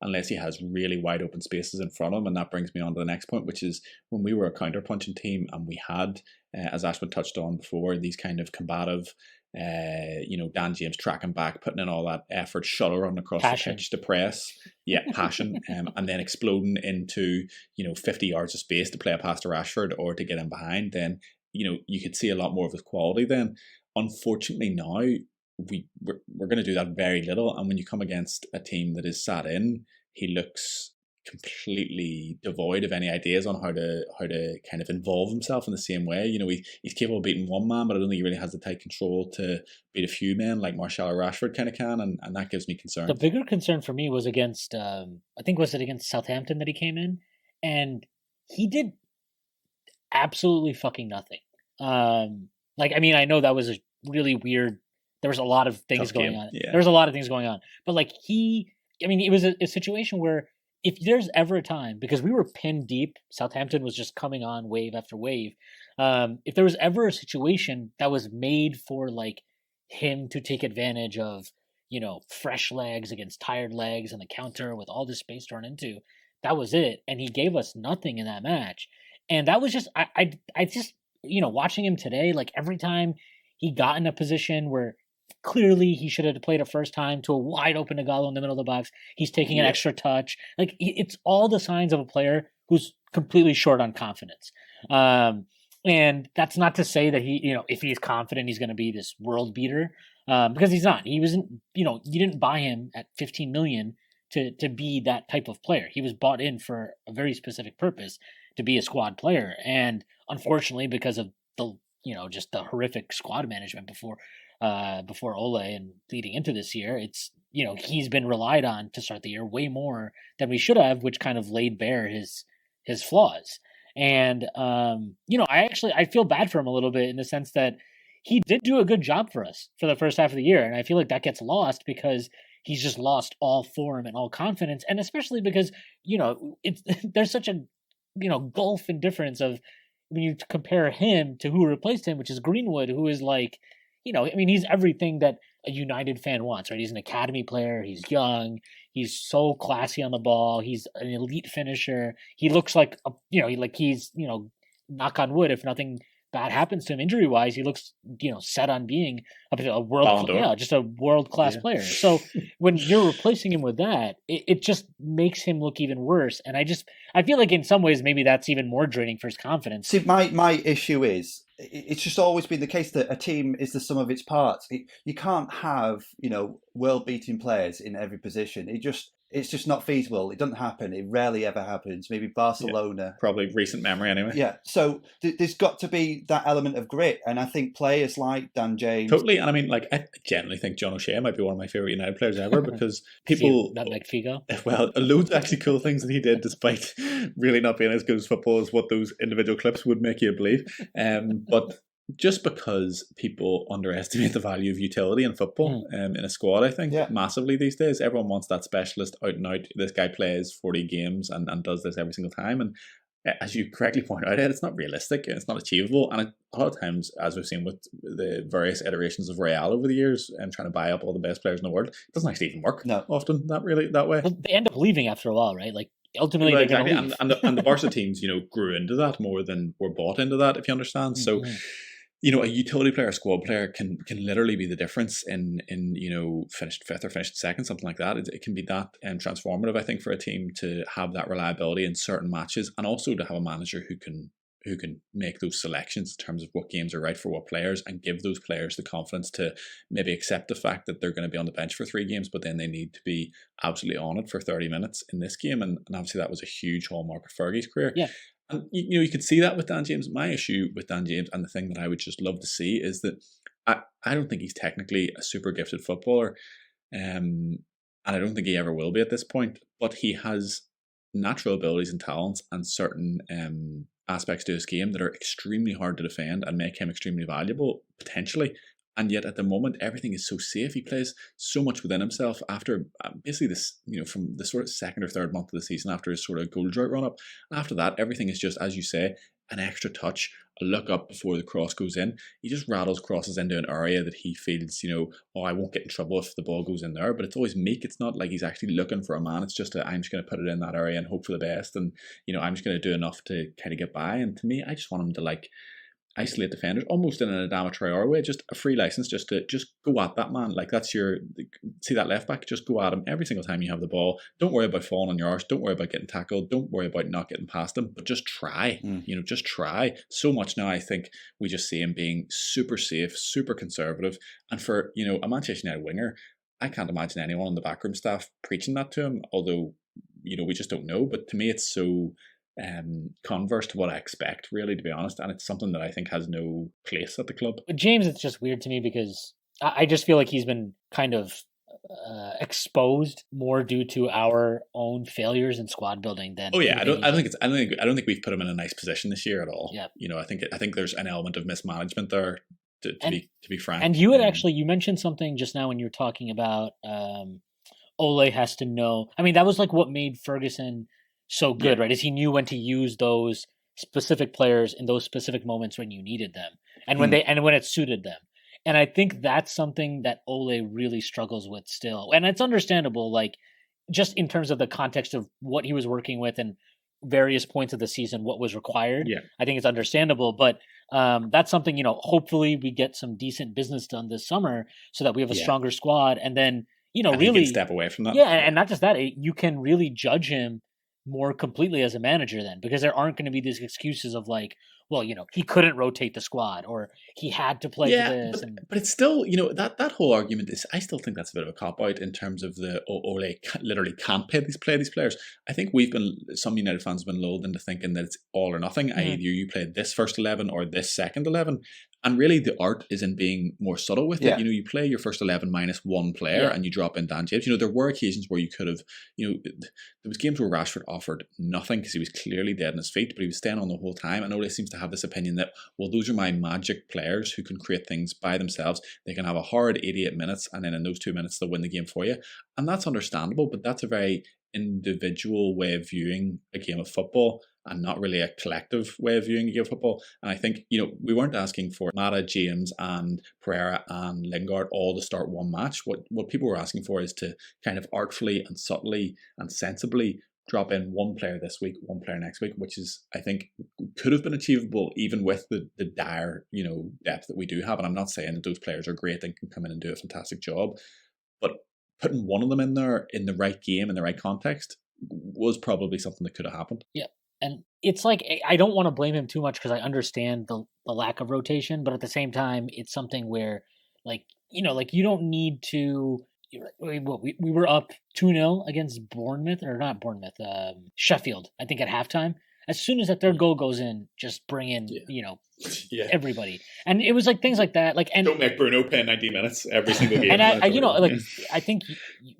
unless he has really wide open spaces in front of him. And that brings me on to the next point, which is when we were a counter-punching team and we had, as Ashwin touched on before, these kind of combative, Dan James tracking back, putting in all that effort, shuttle running across the pitch to press, passion, and then exploding into 50 yards of space to play a pass to Rashford or to get in behind, then you could see a lot more of his quality then. Unfortunately now we're going to do that very little, and when you come against a team that is sat in, he looks completely devoid of any ideas on how to kind of involve himself in the same way. He's capable of beating one man, but I don't think he really has the tight control to beat a few men like Martial or Rashford kind of can, and that gives me concern. The bigger concern for me was against, was it against Southampton that he came in, and he did absolutely fucking nothing. I know that was a really weird. There was a lot of things going on. Yeah. There was a lot of things going on, but it was a situation where, if there's ever a time, because we were pinned deep, Southampton was just coming on wave after wave. If there was ever a situation that was made for him to take advantage of, fresh legs against tired legs and the counter with all this space to run into, that was it. And he gave us nothing in that match. And that was just, I just, watching him today, every time he got in a position where clearly he should have played it first time to a wide open Igalo in the middle of the box, he's taking an extra touch. It's all the signs of a player who's completely short on confidence. And that's not to say that he, if he's confident, he's going to be this world beater, because he's not. He wasn't, you didn't buy him at 15 million to be that type of player. He was bought in for a very specific purpose. to be a squad player. And unfortunately, because of the just the horrific squad management before Ole and leading into this year, it's he's been relied on to start the year way more than we should have, which kind of laid bare his flaws. And I feel bad for him a little bit in the sense that he did do a good job for us for the first half of the year, and I feel like that gets lost because he's just lost all form and all confidence, and especially because there's such a gulf in difference of when you compare him to who replaced him, which is Greenwood, who is like, he's everything that a United fan wants, right? He's an academy player. He's young. He's so classy on the ball. He's an elite finisher. He looks like he's knock on wood, if nothing bad happens to him injury wise, he looks set on being a world class player. So when you're replacing him with that, it just makes him look even worse. And I feel like in some ways maybe that's even more draining for his confidence. See, my issue is it's just always been the case that a team is the sum of its parts. You can't have world beating players in every position. It's just not feasible. It doesn't happen. It rarely ever happens. Maybe Barcelona. Yeah, probably recent memory anyway. Yeah. So there's got to be that element of grit. And I think players like Dan James. Totally. And I generally think John O'Shea might be one of my favourite United players ever because people... Not like Figo? Well, loads of actually cool things that he did despite really not being as good as football as what those individual clips would make you believe. But... just because people underestimate the value of utility in football in a squad, I think, massively these days. Everyone wants that specialist out and out. This guy plays 40 games and does this every single time. And as you correctly point out, it's not realistic. It's not achievable. And a lot of times, as we've seen with the various iterations of Real over the years and trying to buy up all the best players in the world, it doesn't actually even work often that way. Well, they end up leaving after a while, right? Like, ultimately, they're going to leave. And the Barca teams, grew into that more than were bought into that, if you understand. So... a utility player, a squad player can literally be the difference in finished fifth or finished second, something like that. It can be that transformative, I think, for a team to have that reliability in certain matches, and also to have a manager who can make those selections in terms of what games are right for what players, and give those players the confidence to maybe accept the fact that they're going to be on the bench for 3 games, but then they need to be absolutely on it for 30 minutes in this game. And obviously that was a huge hallmark of Fergie's career. Yeah. And you could see that with Dan James. My issue with Dan James, and the thing that I would just love to see, is that I don't think he's technically a super gifted footballer, and I don't think he ever will be at this point. But he has natural abilities and talents and certain aspects to his game that are extremely hard to defend and make him extremely valuable potentially. And yet at the moment, everything is so safe. He plays so much within himself after basically this, from the sort of second or third month of the season, after his sort of goal drought run up. After that, everything is just, as you say, an extra touch, a look up before the cross goes in. He just rattles crosses into an area that he feels, I won't get in trouble if the ball goes in there. But it's always meek. It's not like he's actually looking for a man. It's just I'm just going to put it in that area and hope for the best. And, I'm just going to do enough to kind of get by. And to me, I just want him to isolate defenders, almost in an Adama Traore way, just a free license, just go at that man. Like, that's see that left back, just go at him every single time you have the ball. Don't worry about falling on your arse, don't worry about getting tackled, don't worry about not getting past him, but just try, just try. So much now, I think we just see him being super safe, super conservative, and for, a Manchester United winger, I can't imagine anyone on the backroom staff preaching that to him, although, we just don't know, but to me it's so... converse to what I expect, really, to be honest, and it's something that I think has no place at the club. With James, it's just weird to me because I just feel like he's been kind of exposed more due to our own failures in squad building than. Oh yeah, I don't think we've put him in a nice position this year at all. Yeah, I think there's an element of mismanagement there. To be frank, and you had you mentioned something just now when you were talking about Ole has to know. I mean, that was like what made Ferguson so good, right? Is he knew when to use those specific players in those specific moments when you needed them, and when when it suited them. And I think that's something that Ole really struggles with still, and it's understandable. Like, just in terms of the context of what he was working with and various points of the season, what was required. Yeah, I think it's understandable, but that's something hopefully we get some decent business done this summer so that we have a stronger squad, and then really step away from that. Yeah, and not just that, you can really judge him more completely as a manager then, because there aren't going to be these excuses of like, well, he couldn't rotate the squad or he had to play for this. But it's still, that whole argument is, I still think that's a bit of a cop-out in terms of the Ole literally can't play these players. I think some United fans have been lulled into thinking that it's all or nothing. Either you play this first 11 or this second 11. And really, the art is in being more subtle with it. You play your first 11 minus one player and you drop in Dan James. There were occasions where you could have, there was games where Rashford offered nothing because he was clearly dead on his feet, but he was staying on the whole time. And Ole seems to have this opinion that, well, those are my magic players who can create things by themselves. They can have a hard 88 minutes and then in those 2 minutes they'll win the game for you. And that's understandable, but that's a very individual way of viewing a game of football and not really a collective way of viewing a game of football. And I think, we weren't asking for Mata, James and Pereira and Lingard all to start one match. What people were asking for is to kind of artfully and subtly and sensibly drop in one player this week, one player next week, which is, I think, could have been achievable even with the dire, depth that we do have. And I'm not saying that those players are great and can come in and do a fantastic job, but putting one of them in there in the right game, in the right context, was probably something that could have happened. Yeah. And it's like, I don't want to blame him too much because I understand the lack of rotation, but at the same time, it's something where, you don't need to. We were up 2-0 against Bournemouth, or not Bournemouth, Sheffield, I think at halftime. As soon as that third goal goes in, just bring in, everybody. And it was like things like that. And don't make Bruno play 90 minutes every single game. And I think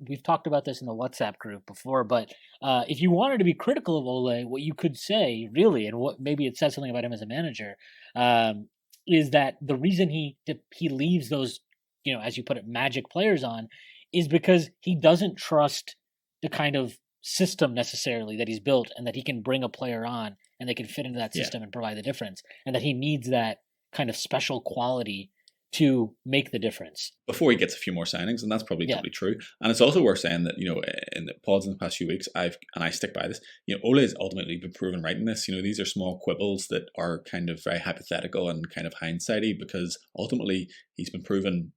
we've talked about this in the WhatsApp group before, but if you wanted to be critical of Ole, what you could say, really, and what maybe it says something about him as a manager, is that the reason he leaves those, as you put it, magic players on, is because he doesn't trust the kind of system necessarily that he's built, and that he can bring a player on and they can fit into that system and provide the difference, and that he needs that kind of special quality to make the difference before he gets a few more signings. And that's probably totally true. And it's also worth saying that, in the pods in the past few weeks, I stick by this, Ole has ultimately been proven right in this. These are small quibbles that are kind of very hypothetical and kind of hindsighty, because ultimately he's been proven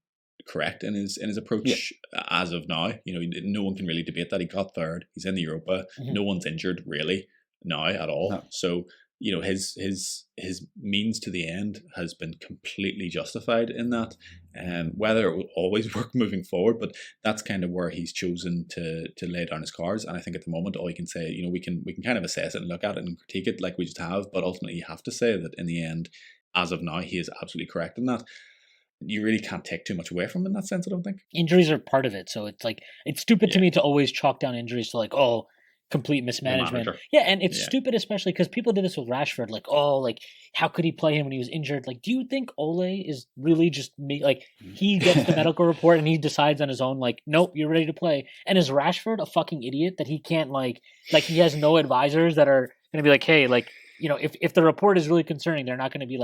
correct in his approach as of now. No one can really debate that. He got third. He's in the Europa. No one's injured really now at all. No. So his means to the end has been completely justified in that. Whether it will always work moving forward, but that's kind of where he's chosen to lay down his cards. And I think at the moment, all you can say, we can kind of assess it and look at it and critique it like we just have. But ultimately, you have to say that in the end, as of now, he is absolutely correct in that. You really can't take too much away from him in that sense, I don't think. Injuries are part of it. So it's stupid to me to always chalk down injuries to complete mismanagement. Yeah, and it's stupid, especially because people did this with Rashford. How could he play him when he was injured? Do you think Ole is really just he gets the medical report and he decides on his own, nope, you're ready to play? And is Rashford a fucking idiot that he can't he has no advisors that are going to be hey, if the report is really concerning, they're not going to be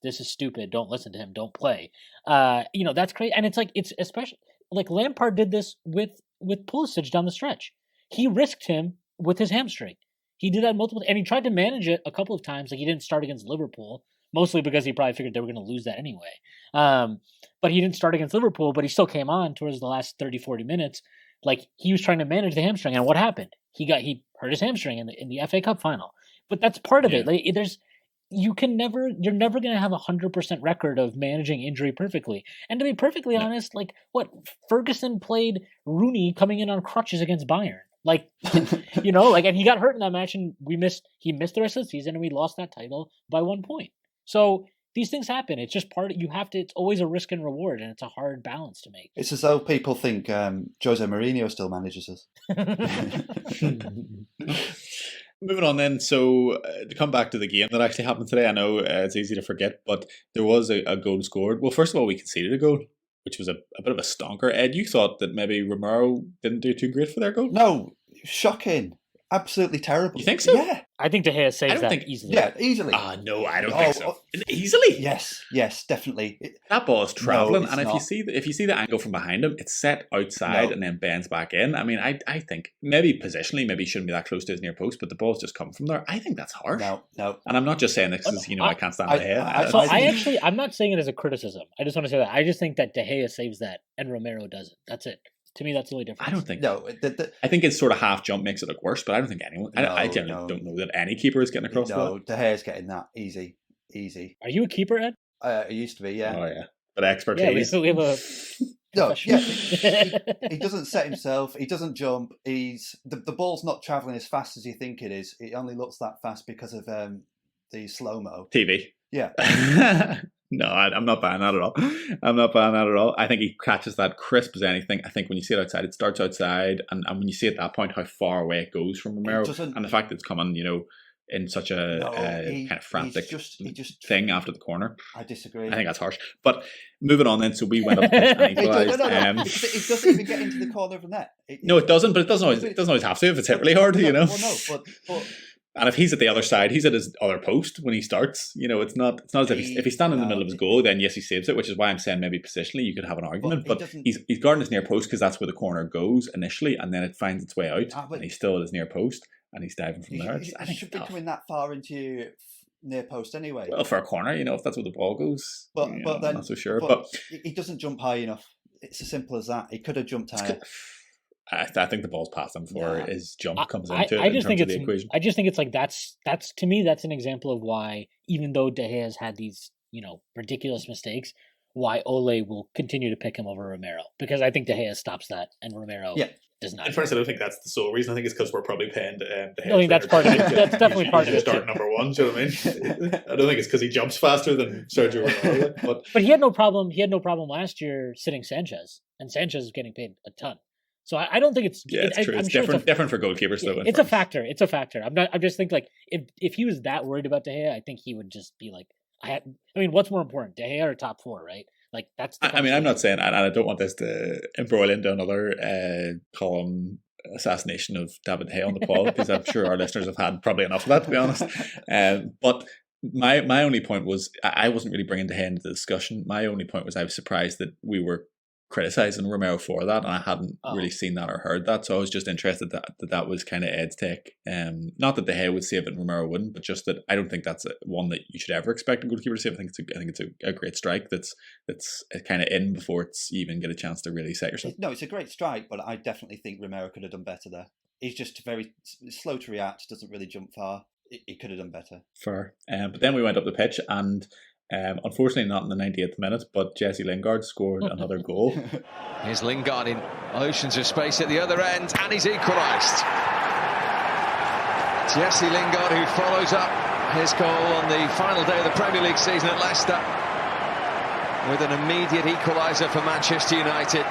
this is stupid, don't listen to him, don't play. That's crazy. And it's especially Lampard did this with Pulisic down the stretch. He risked him with his hamstring. He did that multiple, and he tried to manage it a couple of times. He didn't start against Liverpool, mostly because he probably figured they were going to lose that anyway. But he didn't start against Liverpool, but he still came on towards the last 30, 40 minutes. He was trying to manage the hamstring, and what happened? He hurt his hamstring in the FA Cup final. But that's part of it. You're never going to have 100% record of managing injury perfectly. And to be perfectly honest, Ferguson played Rooney coming in on crutches against Bayern. And he got hurt in that match, and he missed the rest of the season, and we lost that title by 1 point. So these things happen. It's just it's always a risk and reward, and it's a hard balance to make. It's as though people think Jose Mourinho still manages us. Moving on then, so to come back to the game that actually happened today, I know it's easy to forget, but there was a goal scored. Well, first of all, we conceded a goal, which was a bit of a stonker. Ed, you thought that maybe Romero didn't do too great for their goal? No, shocking. Absolutely terrible. You think so? Yeah. I think De Gea saves that easily. Yeah, easily. No, I don't think so. Easily? Yes, definitely. That ball is travelling, and if you see the angle from behind him, it's set outside and then bends back in. I mean, I think maybe positionally, maybe he shouldn't be that close to his near post, but the ball's just come from there. I think that's harsh. No. And I'm not just saying this because I can't stand De Gea. I'm not saying it as a criticism. I just want to say that I just think that De Gea saves that and Romero doesn't. That's it. To me, that's the only difference. I don't think. No, I think his sort of half jump makes it look worse, but I don't think anyone. I generally don't know that any keeper is getting across no, that. De Gea's getting that easy. Are you a keeper, Ed? It used to be, yeah. Oh yeah, but expertise. Yeah, we have a. No, yeah, he doesn't set himself. He doesn't jump. The ball's not traveling as fast as you think it is. It only looks that fast because of the slow mo. TV. Yeah. No, I'm not buying that at all. I'm not buying that at all. I think he catches that crisp as anything. I think when you see it outside, it starts outside, and when you see at that point how far away it goes from Romero, and the fact that it's coming, in such a kind of frantic thing after the corner. I disagree. I think that's harsh. But moving on then, so we went up and equalised. No. It doesn't even get into the corner of the net. No, it doesn't. But it doesn't always have to if it's hit really hard. Well, no, but and if he's at the other side, he's at his other post when he starts. It's not as if he's standing in the middle of his goal, then yes, he saves it, which is why I'm saying maybe positionally you could have an argument. But he's guarding his near post because that's where the corner goes initially, and then it finds its way out, and he's still at his near post, and he's diving from there. I think should be coming that far into your near post anyway. Well, for a corner, if that's where the ball goes. But then, I'm not so sure. But he doesn't jump high enough. It's as simple as that. He could have jumped higher. I think the ball's past him before his jump comes into I just think the equation. I just think it's like that's to me that's an example of why, even though De Gea has had these ridiculous mistakes, why Ole will continue to pick him over Romero, because I think De Gea stops that and Romero does not. At first, I don't think that's the sole reason. I think it's because we're probably paying De Gea. I think that's part of it. That's definitely part of it. Start number one. Do you know what I mean? I don't think it's because he jumps faster than Sergio Romero. But he had no problem. He had no problem last year sitting Sanchez, and Sanchez is getting paid a ton. So I don't think it's it's true. It's different for goalkeepers though. It's a factor. It's a factor. I just think like if he was that worried about De Gea, I think he would just be like, what's more important, De Gea or top four, right? Like that's. I'm not saying, and I don't want this to embroil into another Colm assassination of David De Gea on the pod, because I'm sure our listeners have had probably enough of that, to be honest. But my only point was I wasn't really bringing De Gea into the discussion. My only point was I was surprised that we were criticising Romero for that, and I hadn't really seen that or heard that, so I was just interested that was kind of Ed's take. Not that De Gea would save it and Romero wouldn't, but just that I don't think that's one that you should ever expect a goalkeeper to save. I think it's a great strike that's kind of in before it's even get a chance to really set yourself. No, it's a great strike, but I definitely think Romero could have done better there. He's just very slow to react, doesn't really jump far. He could have done better. Fair. But then we went up the pitch, and unfortunately not in the 98th minute, but Jesse Lingard scored another goal. Here's Lingard in oceans of space at the other end, and he's equalised. Jesse Lingard, who follows up his goal on the final day of the Premier League season at Leicester with an immediate equaliser for Manchester United.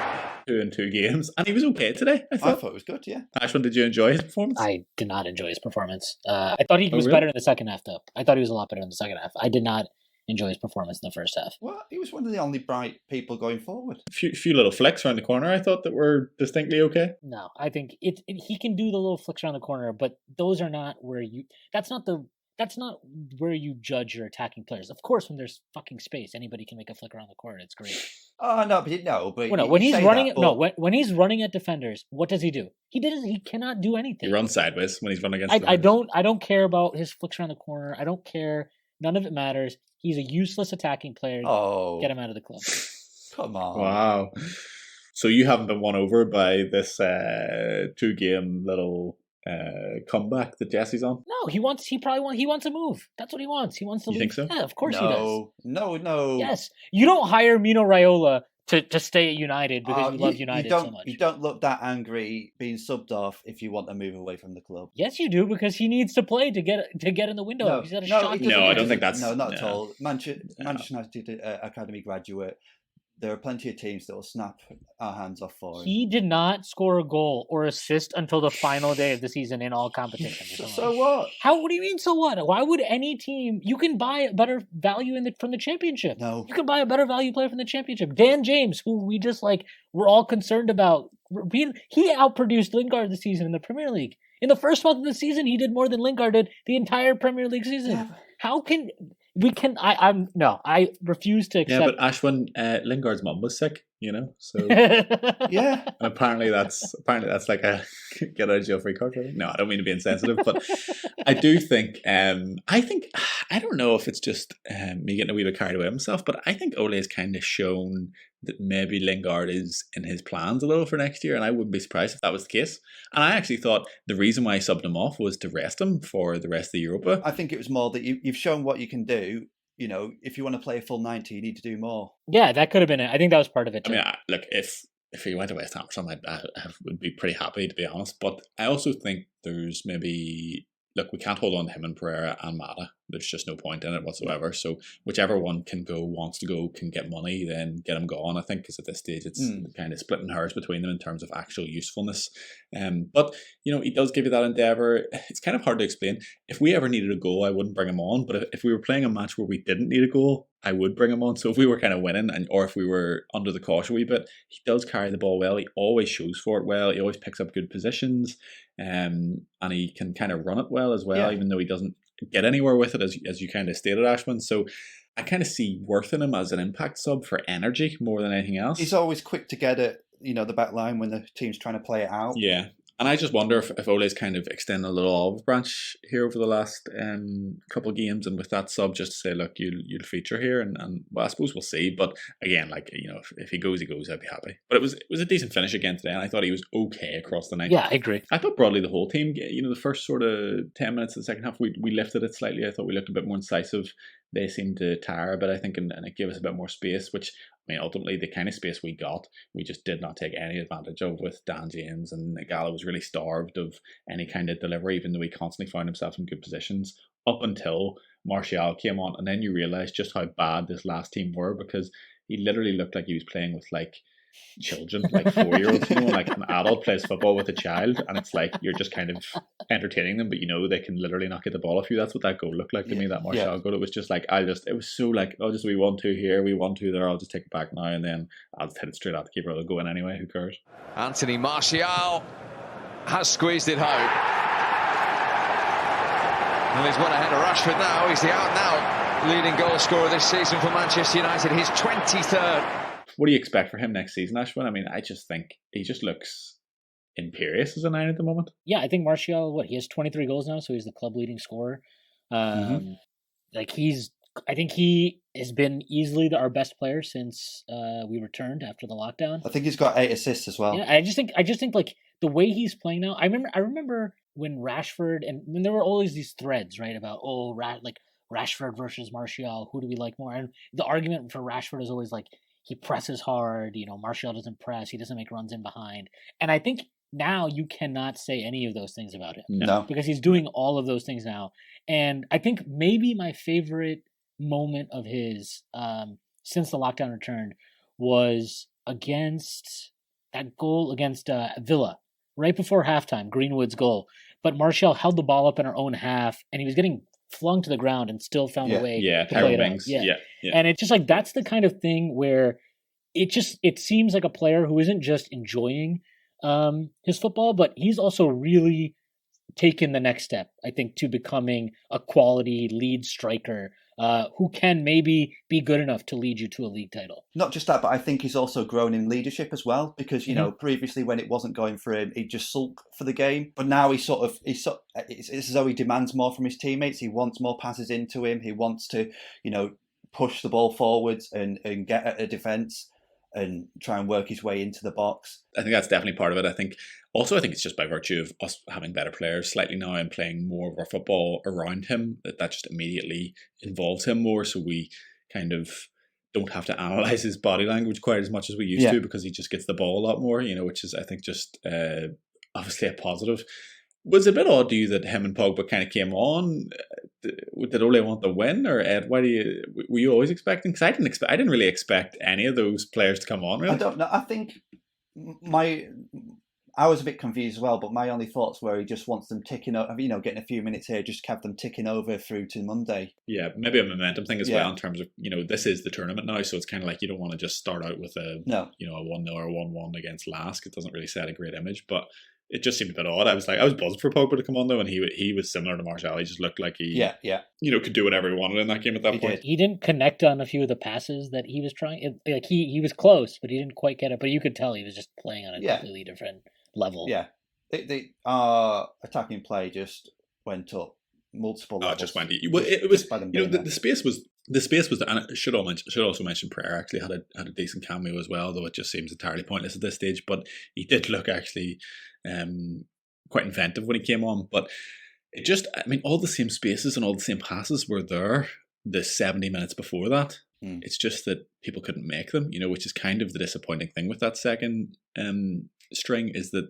2 in 2 games, and he was okay today. I thought it was good, yeah. Ashwin, did you enjoy his performance? I did not enjoy his performance. I thought he was better in the second half, though. I thought he was a lot better in the second half. I did not enjoy his performance in the first half. Well, he was one of the only bright people going forward. A few little flicks around the corner, I thought, that were distinctly okay. No, I think he can do the little flicks around the corner, but those are not where you. That's not where you judge your attacking players. Of course, when there's fucking space, anybody can make a flick around the corner. It's great. Oh no, but when he's running when he's running at defenders, what does he do? He cannot do anything. He runs sideways when he's running against. I don't care about his flicks around the corner. I don't care. None of it matters. He's a useless attacking player. Oh, get him out of the club. Come on. Wow. So you haven't been won over by this 2-game little comeback that Jesse's on? No, he wants a move. That's what he wants. He wants to leave. You think so? Yeah, of course he does. No. Yes. You don't hire Mino Raiola to stay at United because you love United so much. You don't look that angry being subbed off if you want to move away from the club. Yes, you do, because he needs to play to get in the window. No, he's got a shot. I don't think that's... No, not at all. Manchester United Academy graduate. There are plenty of teams that will snap our hands off for him. He did not score a goal or assist until the final day of the season in all competitions. So what? What do you mean, so what? Why would any team... You can buy a better value from the championship. No. You can buy a better value player from the championship. Dan James, who we just we're all concerned about. He outproduced Lingard this season in the Premier League. In the first month of the season, he did more than Lingard did the entire Premier League season. Yeah. How can... I refuse to accept... Yeah, but Ashwin, Lingard's mum was sick. you know. So Yeah. and apparently that's like a get out of jail free card for me. No, I don't mean to be insensitive, but I do think I don't know if it's just me getting a wee bit carried away with myself, but I think Ole has kind of shown that maybe Lingard is in his plans a little for next year, and I wouldn't be surprised if that was the case. And I actually thought the reason why I subbed him off was to rest him for the rest of the Europa. I think it was more that you've shown what you can do. You know, if you want to play a full 90, you need to do more. Yeah, that could have been it. I think that was part of it too. I mean, look, if he went to West Ham or something, I would be pretty happy, to be honest. But I also think there's maybe... Look, we can't hold on to him and Pereira and Mata. There's just no point in it whatsoever. So whichever one wants to go, can get money, then get him gone, I think, because at this stage it's kind of splitting hairs between them in terms of actual usefulness. But, you know, he does give you that endeavour. It's kind of hard to explain. If we ever needed a goal, I wouldn't bring him on. But if we were playing a match where we didn't need a goal, I would bring him on. So if we were kind of winning, or if we were under the cosh a wee bit, he does carry the ball well. He always shows for it well. He always picks up good positions. And he can kind of run it well as well, even though he doesn't get anywhere with it, as you kind of stated, Ashwin. So I kind of see worth in him as an impact sub for energy more than anything else. He's always quick to get at, you know, the back line when the team's trying to play it out. Yeah. And I just wonder if Ole's kind of extending a little olive branch here over the last couple of games, and with that sub, just to say, look, you'll feature here, and well, I suppose we'll see. But again, like, you know, if he goes, I'd be happy. But it was a decent finish again today, and I thought he was okay across the night. Yeah, I agree. I thought broadly the whole team, you know, the first sort of 10 minutes of the second half, we lifted it slightly. I thought we looked a bit more incisive. They seemed to tire a bit, I think, and it gave us a bit more space, which, I mean, ultimately, the kind of space we got, we just did not take any advantage of with Dan James, and Gala was really starved of any kind of delivery, even though he constantly found himself in good positions, up until Martial came on, and then you realise just how bad this last team were, because he literally looked like he was playing with, like, children, like 4-year-olds, you know, like an adult plays football with a child, and it's like you're just kind of entertaining them, but you know they can literally not get the ball off you. That's what that goal looked like to me, that Martial goal. It was just like, it was so like, oh, just we 1-2 here, we 1-2 there, I'll just take it back now, and then I'll just hit it straight out the keeper. It'll go in anyway, who cares? Anthony Martial has squeezed it home. Well, he's well ahead of Rashford now. He's the out-and-out leading goal scorer this season for Manchester United, his 23rd. What do you expect for him next season, Ashwin? I mean, I just think he just looks imperious as a 9 at the moment. Yeah, I think Martial, he has 23 goals now, so he's the club leading scorer. Like I think he has been easily our best player since we returned after the lockdown. I think he's got 8 assists as well. Yeah, I just think like the way he's playing now. I remember when Rashford, and when there were always these threads, right, about like Rashford versus Martial, who do we like more? And the argument for Rashford is always like, he presses hard, you know, Martial doesn't press, he doesn't make runs in behind. And I think now you cannot say any of those things about him. No. Because he's doing all of those things now. And I think maybe my favorite moment of his since the lockdown returned was against that goal against Villa, right before halftime, Greenwood's goal. But Martial held the ball up in our own half, and he was getting flung to the ground and still found a way to play it out. Yeah. And it's just like, that's the kind of thing where it seems like a player who isn't just enjoying his football, but he's also really taken the next step, I think, to becoming a quality lead striker who can maybe be good enough to lead you to a league title. Not just that, but I think he's also grown in leadership as well, because, you know, previously when it wasn't going for him, he'd just sulk for the game. But now it's as though he demands more from his teammates. He wants more passes into him. He wants to, you know, push the ball forwards and get at a defence and try and work his way into the box. I think that's definitely part of it. I think it's just by virtue of us having better players slightly now and playing more of our football around him, that just immediately involves him more. So we kind of don't have to analyse his body language quite as much as we used to, because he just gets the ball a lot more, you know, which is, I think, just obviously a positive. Was it a bit odd to you that him and Pogba kind of came on? Did Ole want the win, or Ed? Were you always expecting? Because I didn't really expect any of those players to come on. Really, I don't know. I think I was a bit confused as well, but my only thoughts were he just wants them ticking over. You know, getting a few minutes here, just have them ticking over through to Monday. Yeah, maybe a momentum thing as well, in terms of, you know, this is the tournament now, so it's kind of like you don't want to just start out with a 1-0 or 1-1 against LASK. It doesn't really set a great image, but it just seemed a bit odd. I was buzzed for Pogba to come on though, and he was similar to Martial. He just looked like he could do whatever he wanted in that game at that point. He didn't connect on a few of the passes that he was trying. He was close, but he didn't quite get it. But you could tell he was just playing on a completely different level. Yeah, attacking play just went up multiple levels. It just went. Well, it was the space was. The space was, and I should also mention Prayer actually had a decent cameo as well, though it just seems entirely pointless at this stage. But he did look actually quite inventive when he came on. But it just, all the same spaces and all the same passes were there the 70 minutes before that. It's just that people couldn't make them, which is kind of the disappointing thing with that second string, is that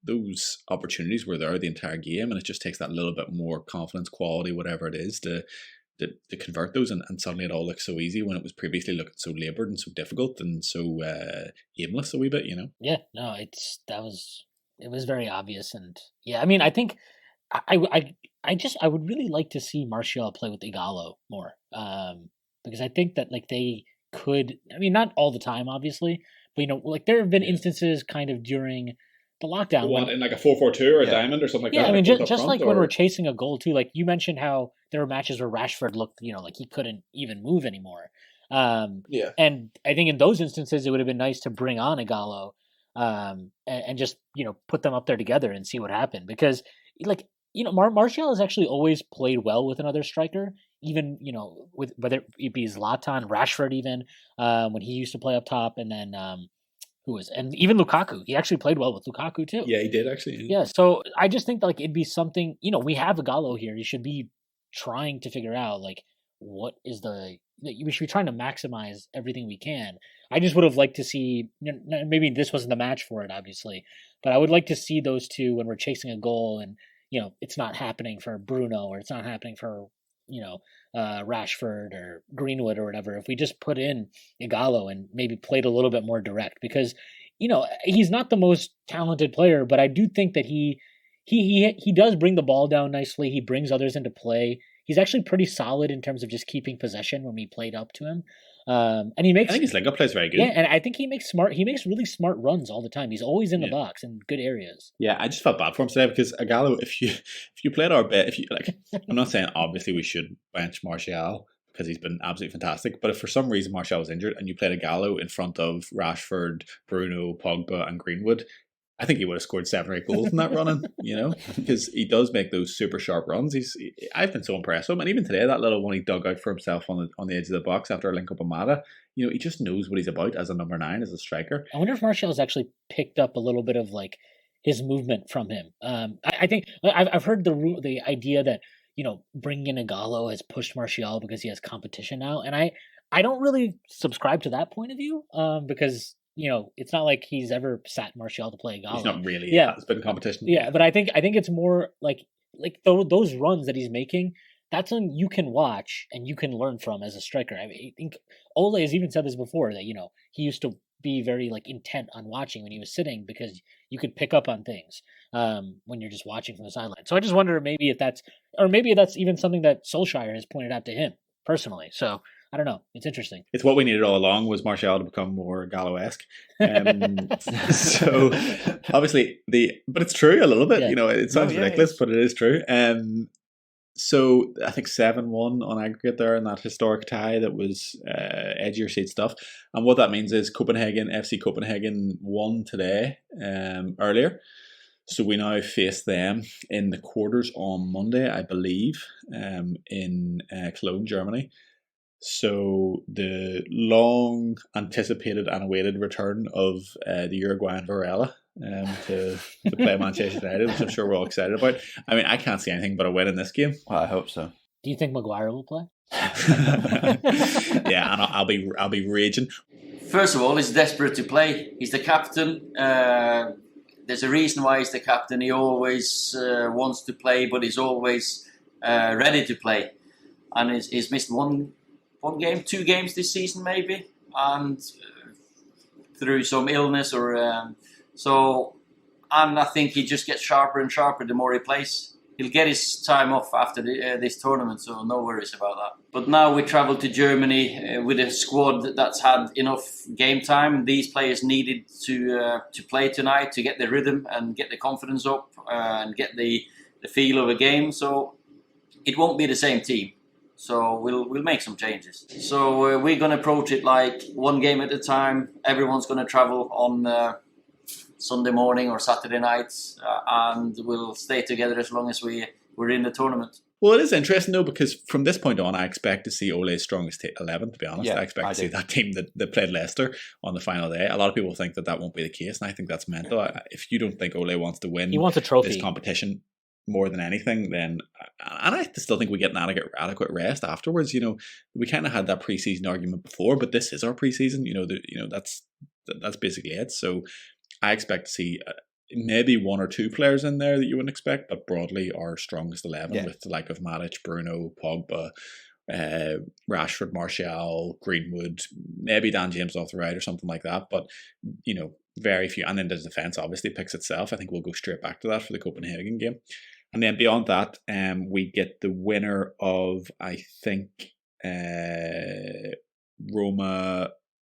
those opportunities were there the entire game, and it just takes that little bit more confidence, quality, whatever it is, to convert those, and suddenly it all looks so easy when it was previously looking so laboured and so difficult and so aimless a wee bit, Yeah, no, it was very obvious, and yeah, I think I would really like to see Martial play with Ighalo more, because I think that they could, not all the time obviously, but there have been instances kind of during the lockdown in like a 4-4-2 or a diamond or something like that. Yeah, just like when we're chasing a goal too. Like you mentioned how there were matches where Rashford looked, like he couldn't even move anymore. And I think in those instances it would have been nice to bring on Ighalo, and just put them up there together and see what happened, because Martial has actually always played well with another striker, even with whether it be Zlatan, Rashford, even when he used to play up top, and then. And even Lukaku, he actually played well with Lukaku too. Yeah, he did actually. Yeah, so I just think it'd be something, we have Ighalo here. He should be trying to figure out what is we should be trying to maximize everything we can. I just would have liked to see, maybe this wasn't the match for it, obviously, but I would like to see those two when we're chasing a goal and, it's not happening for Bruno or it's not happening for, Rashford or Greenwood or whatever, if we just put in Ighalo and maybe played a little bit more direct, because he's not the most talented player, but I do think that he does bring the ball down nicely. He brings others into play. He's actually pretty solid in terms of just keeping possession when we played up to him. And I think his Lingard play is very good. Yeah, and I think he makes really smart runs all the time. He's always in the box in good areas. Yeah, I just felt bad for him today, because Ighalo, if you played our bet, I'm not saying obviously we should bench Martial because he's been absolutely fantastic, but if for some reason Martial was injured and you played Ighalo in front of Rashford, Bruno, Pogba, and Greenwood, I think he would have scored 7 or 8 goals in that running, because he does make those super sharp runs. I've been so impressed with him, and even today, that little one he dug out for himself on the edge of the box after a link up with Mata, he just knows what he's about as a number 9, as a striker. I wonder if Martial has actually picked up a little bit of his movement from him. I think I've heard the idea that bringing in Ighalo has pushed Martial because he has competition now, and I don't really subscribe to that point of view, because. It's not like he's ever sat Martial to play Ighalo. He's not really. Yeah, it's been competition. Yeah, but I think it's more those runs that he's making. That's one you can watch and you can learn from as a striker. I think Ole has even said this before, that he used to be very intent on watching when he was sitting, because you could pick up on things when you're just watching from the sideline. So I just wonder maybe that's even something that Solskjaer has pointed out to him personally. So. I don't know. It's interesting. It's what we needed all along, was Martial to become more Gallo-esque. So obviously but it's true a little bit. Yeah. It sounds ridiculous, but it is true. So I think 7-1 on aggregate there in that historic tie that was edge of your seat stuff. And what that means is FC Copenhagen won today earlier. So we now face them in the quarters on Monday, I believe, in Cologne, Germany. So the long anticipated and awaited return of the Uruguayan Varela to play Manchester United, which I'm sure we're all excited about. I can't see anything but a win in this game. Well, I hope so. Do you think Maguire will play? Yeah, and I'll be raging. First of all, he's desperate to play. He's the captain. There's a reason why he's the captain. He always wants to play, but he's always ready to play. And he's missed one game, 2 games this season maybe, and through some illness or and I think he just gets sharper and sharper the more he plays. He'll get his time off after this tournament, so no worries about that. But now we travel to Germany with a squad that's had enough game time. These players needed to play tonight to get the rhythm and get the confidence up and get the feel of a game. So it won't be the same team. So we'll make some changes. So we're going to approach it like one game at a time. Everyone's going to travel on Sunday morning or Saturday nights, and we'll stay together as long as we're in the tournament. Well, it is interesting though, because from this point on, I expect to see Ole's strongest 11. To be honest, I expect to see that team that played Leicester on the final day. A lot of people think that won't be the case, and I think that's mental. If you don't think Ole wants to win, he wants a trophy. This competition more than anything, then, and I still think we get an adequate rest afterwards. You know, we kind of had that preseason argument before, but this is our preseason. That's basically it. So I expect to see maybe one or two players in there that you wouldn't expect, but broadly our strongest 11 with the like of Matic, Bruno, Pogba, Rashford, Martial, Greenwood, maybe Dan James off the right or something like that. But very few, and then the defence obviously picks itself. I think we'll go straight back to that for the Copenhagen game. And then beyond that, we get the winner of, I think, Roma,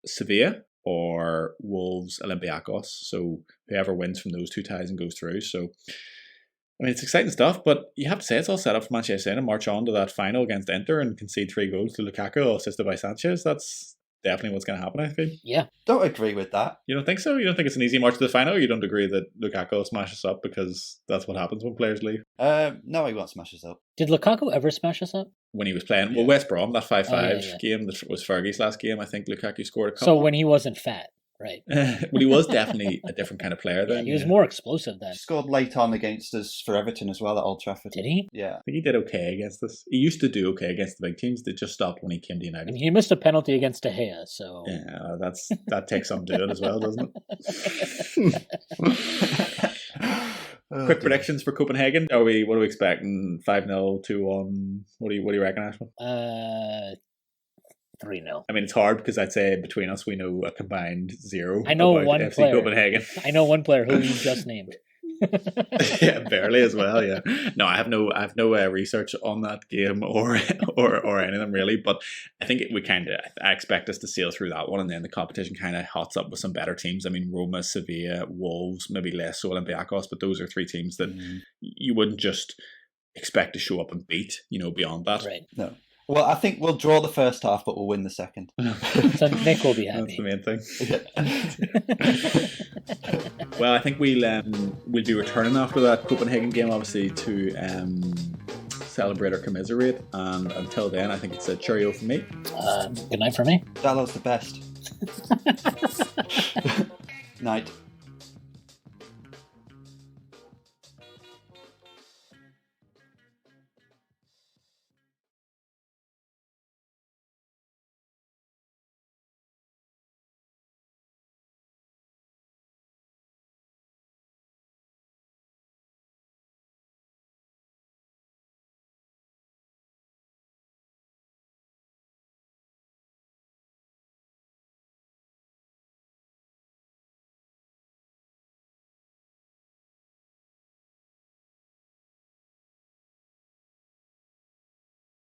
Sevilla, or Wolves, Olympiacos. So whoever wins from those two ties and goes through. So, I mean, it's exciting stuff, but you have to say it's all set up for Manchester United and march on to that final against Inter and concede 3 goals to Lukaku, assisted by Sanchez. That's definitely what's going to happen, I think. Yeah. Don't agree with that. You don't think so? You don't think it's an easy march to the final? You don't agree that Lukaku will smash us up because that's what happens when players leave? No, he won't smash us up. Did Lukaku ever smash us up? When he was playing, well, West Brom, that 5-5 game that was Fergie's last game, I think Lukaku scored a couple. So when he wasn't fat, right? Well, he was definitely a different kind of player then. He was more explosive then. He scored late on against us for Everton as well at Old Trafford. Did he? Yeah. I think he did okay against us. He used to do okay against the big teams. They just stopped when he came to United. I mean, he missed a penalty against De Gea, so... Yeah, that takes some doing as well, doesn't it? Quick predictions for Copenhagen. What are we expecting? 5-0, 2-1? What do you reckon, Ashwin? 3-0. I mean, it's hard because I'd say between us we know a combined 0. I know one FC player. Copenhagen. I know one player who you just named. Yeah, barely as well. Yeah, no, I have no research on that game or any of them really. But I think I expect us to sail through that one, and then the competition kind of hots up with some better teams. I mean, Roma, Sevilla, Wolves, maybe less so Olympiacos, but those are 3 teams that you wouldn't just expect to show up and beat. Beyond that, Right? No. Well, I think we'll draw the first half, but we'll win the second. So Nick will be happy. That's the main thing. Well, I think we'll be returning after that Copenhagen game, obviously, to celebrate or commiserate. And until then, I think it's a cheerio from me. Good night for me. Dallow's the best. Night.